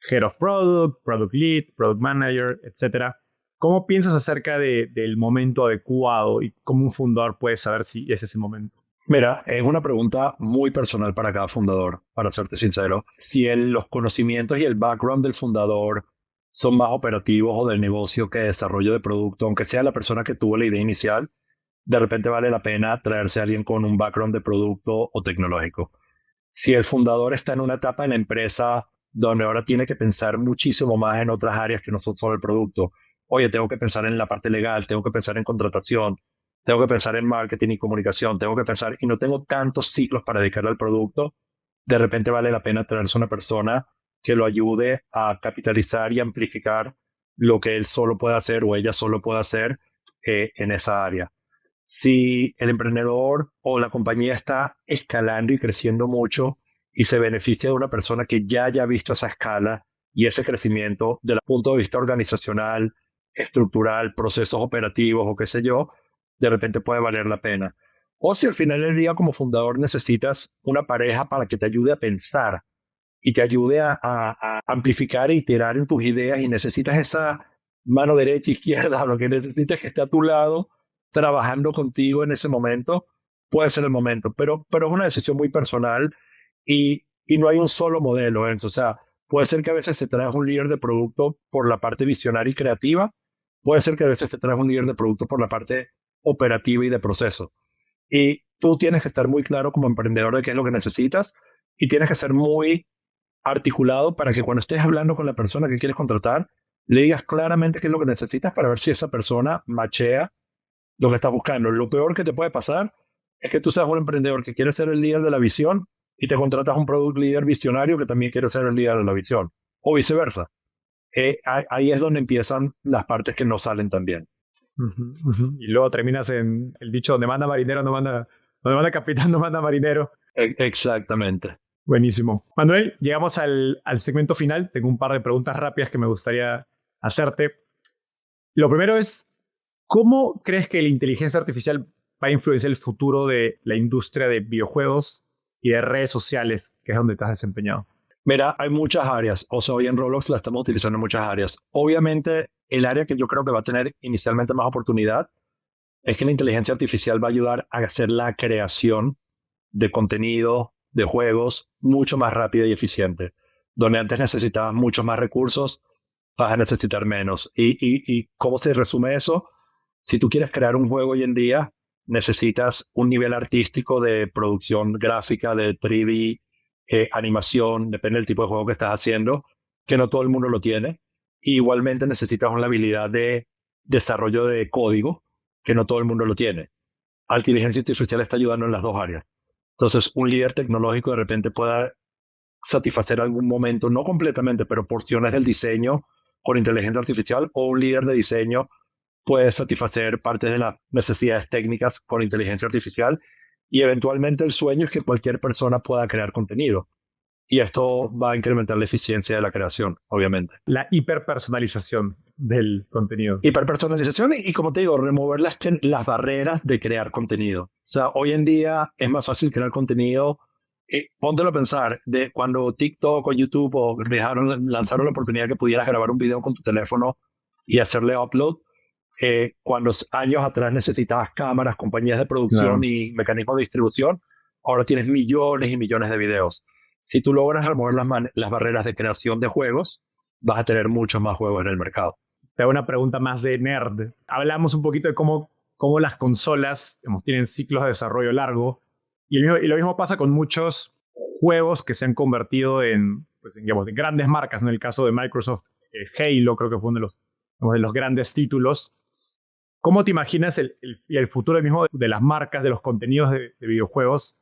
Head of Product, Product Lead, Product Manager, etc. ¿Cómo piensas acerca del momento adecuado y cómo un fundador puede saber si es ese momento? Mira, es una pregunta muy personal para cada fundador, para serte sincero. Si los conocimientos y el background del fundador son más operativos o de negocio que de desarrollo de producto, aunque sea la persona que tuvo la idea inicial, de repente vale la pena traerse a alguien con un background de producto o tecnológico. Si el fundador está en una etapa en la empresa donde ahora tiene que pensar muchísimo más en otras áreas que no son solo el producto. Oye, tengo que pensar en la parte legal, tengo que pensar en contratación, tengo que pensar en marketing y comunicación, tengo que pensar, y no tengo tantos ciclos para dedicarle al producto, de repente vale la pena traerse una persona que lo ayude a capitalizar y amplificar lo que él solo puede hacer o ella solo puede hacer en esa área. Si el emprendedor o la compañía está escalando y creciendo mucho y se beneficia de una persona que ya haya visto esa escala y ese crecimiento desde el punto de vista organizacional, estructural, procesos operativos o qué sé yo, de repente puede valer la pena. O si al final del día como fundador necesitas una pareja para que te ayude a pensar y te ayude a amplificar e iterar en tus ideas y necesitas esa mano derecha, izquierda, lo que necesites que esté a tu lado trabajando contigo en ese momento, puede ser el momento. Pero es una decisión muy personal y no hay un solo modelo. O sea, puede ser que a veces te traes un líder de producto por la parte visionaria y creativa, puede ser que a veces te traes un líder de producto por la parte operativa y de proceso. Y tú tienes que estar muy claro como emprendedor de qué es lo que necesitas y tienes que ser muy articulado para que cuando estés hablando con la persona que quieres contratar, le digas claramente qué es lo que necesitas para ver si esa persona machea lo que estás buscando. Lo peor que te puede pasar es que tú seas un emprendedor que quiere ser el líder de la visión y te contratas un product leader visionario que también quiere ser el líder de la visión. O viceversa. Ahí es donde empiezan las partes que no salen tan bien. Y luego terminas en el dicho, donde manda marinero, donde manda capitán, no manda marinero. Exactamente. Buenísimo. Manuel, llegamos al segmento final. Tengo un par de preguntas rápidas que me gustaría hacerte. Lo primero es, ¿cómo crees que la inteligencia artificial va a influenciar el futuro de la industria de videojuegos y de redes sociales, que es donde te has desempeñado? Mira, hay muchas áreas. O sea, hoy en Roblox la estamos utilizando en muchas áreas. Obviamente, el área que yo creo que va a tener inicialmente más oportunidad es que la inteligencia artificial va a ayudar a hacer la creación de contenido, de juegos, mucho más rápida y eficiente. Donde antes necesitabas muchos más recursos, vas a necesitar menos. ¿Y cómo se resume eso? Si tú quieres crear un juego hoy en día, necesitas un nivel artístico de producción gráfica, de 3D, animación, depende del tipo de juego que estás haciendo, que no todo el mundo lo tiene. Y igualmente necesitas una habilidad de desarrollo de código, que no todo el mundo lo tiene. La inteligencia artificial está ayudando en las dos áreas. Entonces, un líder tecnológico de repente pueda satisfacer algún momento, no completamente, pero porciones del diseño con inteligencia artificial, o un líder de diseño puede satisfacer partes de las necesidades técnicas con inteligencia artificial, y eventualmente el sueño es que cualquier persona pueda crear contenido. Y esto va a incrementar la eficiencia de la creación, obviamente. La hiperpersonalización del contenido. Hiperpersonalización y como te digo, remover las barreras de crear contenido. O sea, hoy en día es más fácil crear contenido. Póntelo a pensar, de cuando TikTok o YouTube lanzaron la oportunidad que pudieras grabar un video con tu teléfono y hacerle upload. Cuando años atrás necesitabas cámaras, compañías de producción y mecanismos de distribución, ahora tienes millones y millones de videos. Si tú logras remover las barreras de creación de juegos, vas a tener muchos más juegos en el mercado. Te hago una pregunta más de nerd. Hablamos un poquito de cómo las consolas tienen ciclos de desarrollo largo, y lo mismo pasa con muchos juegos que se han convertido en grandes marcas. En el caso de Microsoft, Halo creo que fue uno de los grandes títulos. ¿Cómo te imaginas el futuro mismo de las marcas, de los contenidos de videojuegos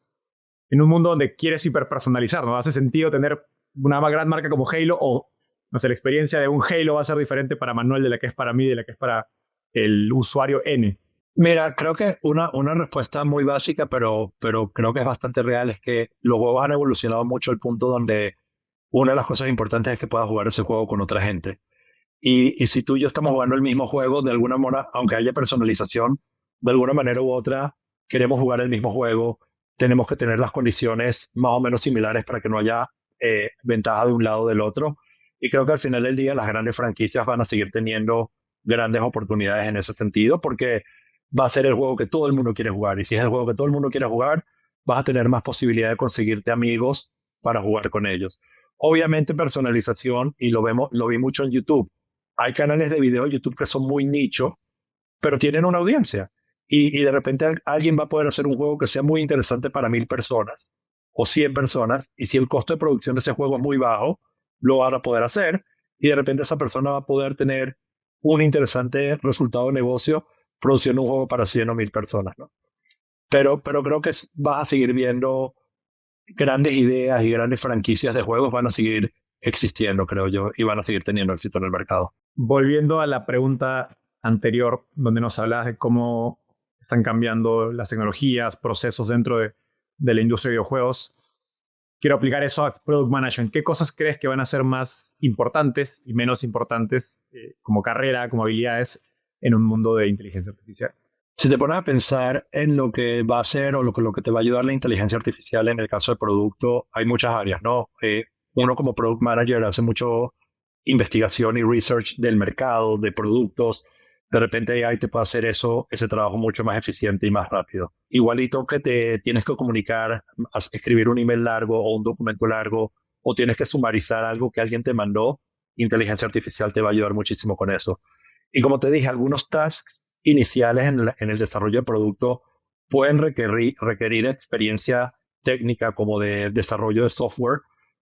en un mundo donde quieres hiperpersonalizar? ¿No hace sentido tener una gran marca como Halo? O, no sé, la experiencia de un Halo va a ser diferente para Manuel de la que es para mí, de la que es para el usuario N. Mira, creo que una respuesta muy básica, pero creo que es bastante real, es que los juegos han evolucionado mucho al punto donde una de las cosas importantes es que puedas jugar ese juego con otra gente. Y si tú y yo estamos jugando el mismo juego, de alguna manera, aunque haya personalización, de alguna manera u otra, queremos jugar el mismo juego, tenemos que tener las condiciones más o menos similares para que no haya ventaja de un lado o del otro. Y creo que al final del día las grandes franquicias van a seguir teniendo grandes oportunidades en ese sentido, porque va a ser el juego que todo el mundo quiere jugar. Y si es el juego que todo el mundo quiere jugar, vas a tener más posibilidad de conseguirte amigos para jugar con ellos. Obviamente personalización, y lo vi mucho en YouTube. Hay canales de video de YouTube que son muy nicho, pero tienen una audiencia. Y de repente alguien va a poder hacer un juego que sea muy interesante para 1000 personas o 100 personas. Y si el costo de producción de ese juego es muy bajo, lo van a poder hacer. Y de repente esa persona va a poder tener un interesante resultado de negocio produciendo un juego para 100 o 1000 personas, ¿no? Pero creo que vas a seguir viendo grandes ideas y grandes franquicias de juegos van a seguir existiendo, creo yo, y van a seguir teniendo éxito en el mercado. Volviendo a la pregunta anterior, donde nos hablabas de cómo están cambiando las tecnologías, procesos dentro de la industria de videojuegos, quiero aplicar eso a Product Management. ¿Qué cosas crees que van a ser más importantes y menos importantes como carrera, como habilidades en un mundo de inteligencia artificial? Si te pones a pensar en lo que va a ser o lo que te va a ayudar la inteligencia artificial en el caso del producto, hay muchas áreas, ¿no? Uno como Product Manager hace mucho investigación y research del mercado, de productos. De repente AI te puede hacer ese trabajo mucho más eficiente y más rápido. Igualito que te tienes que comunicar, escribir un email largo o un documento largo, o tienes que sumarizar algo que alguien te mandó, inteligencia artificial te va a ayudar muchísimo con eso. Y como te dije, algunos tasks iniciales en el desarrollo de producto pueden requerir experiencia técnica como de desarrollo de software,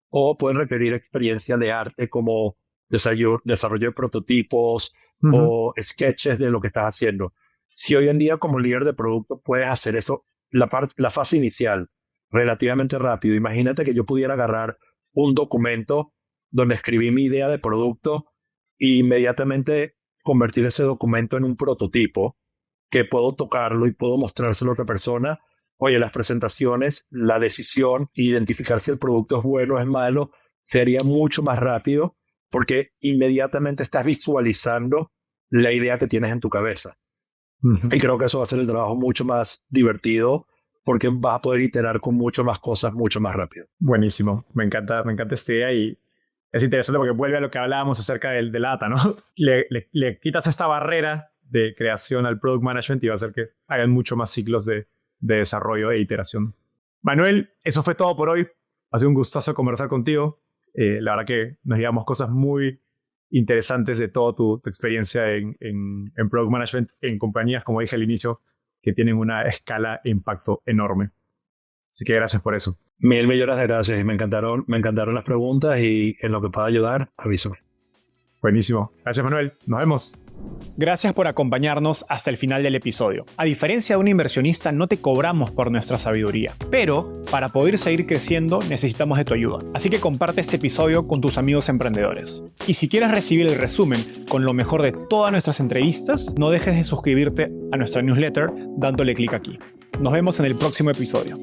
o pueden requerir experiencia de arte como desarrollo de prototipos o sketches de lo que estás haciendo. Si hoy en día como líder de producto puedes hacer eso, la fase inicial relativamente rápido, imagínate que yo pudiera agarrar un documento donde escribí mi idea de producto e inmediatamente convertir ese documento en un prototipo que puedo tocarlo y puedo mostrárselo a otra persona. Oye, las presentaciones, la decisión, identificar si el producto es bueno o es malo, sería mucho más rápido porque inmediatamente estás visualizando la idea que tienes en tu cabeza. Y creo que eso va a hacer el trabajo mucho más divertido porque vas a poder iterar con mucho más cosas mucho más rápido. Buenísimo. Me encanta esta idea y es interesante porque vuelve a lo que hablábamos acerca del data, ¿no? Le quitas esta barrera de creación al product management y va a hacer que hagan mucho más ciclos de desarrollo e iteración. Manuel, eso fue todo por hoy. Ha sido un gustazo conversar contigo. La verdad que nos llevamos cosas muy interesantes de toda tu experiencia en product management en compañías, como dije al inicio, que tienen una escala e impacto enorme. Así que gracias por eso. Mil millones de gracias. Me encantaron las preguntas y en lo que pueda ayudar, avísame. Buenísimo. Gracias, Manuel. Nos vemos. Gracias por acompañarnos hasta el final del episodio. A diferencia de un inversionista, no te cobramos por nuestra sabiduría, pero para poder seguir creciendo necesitamos de tu ayuda. Así que comparte este episodio con tus amigos emprendedores. Y si quieres recibir el resumen con lo mejor de todas nuestras entrevistas, no dejes de suscribirte a nuestra newsletter dándole clic aquí. Nos vemos en el próximo episodio.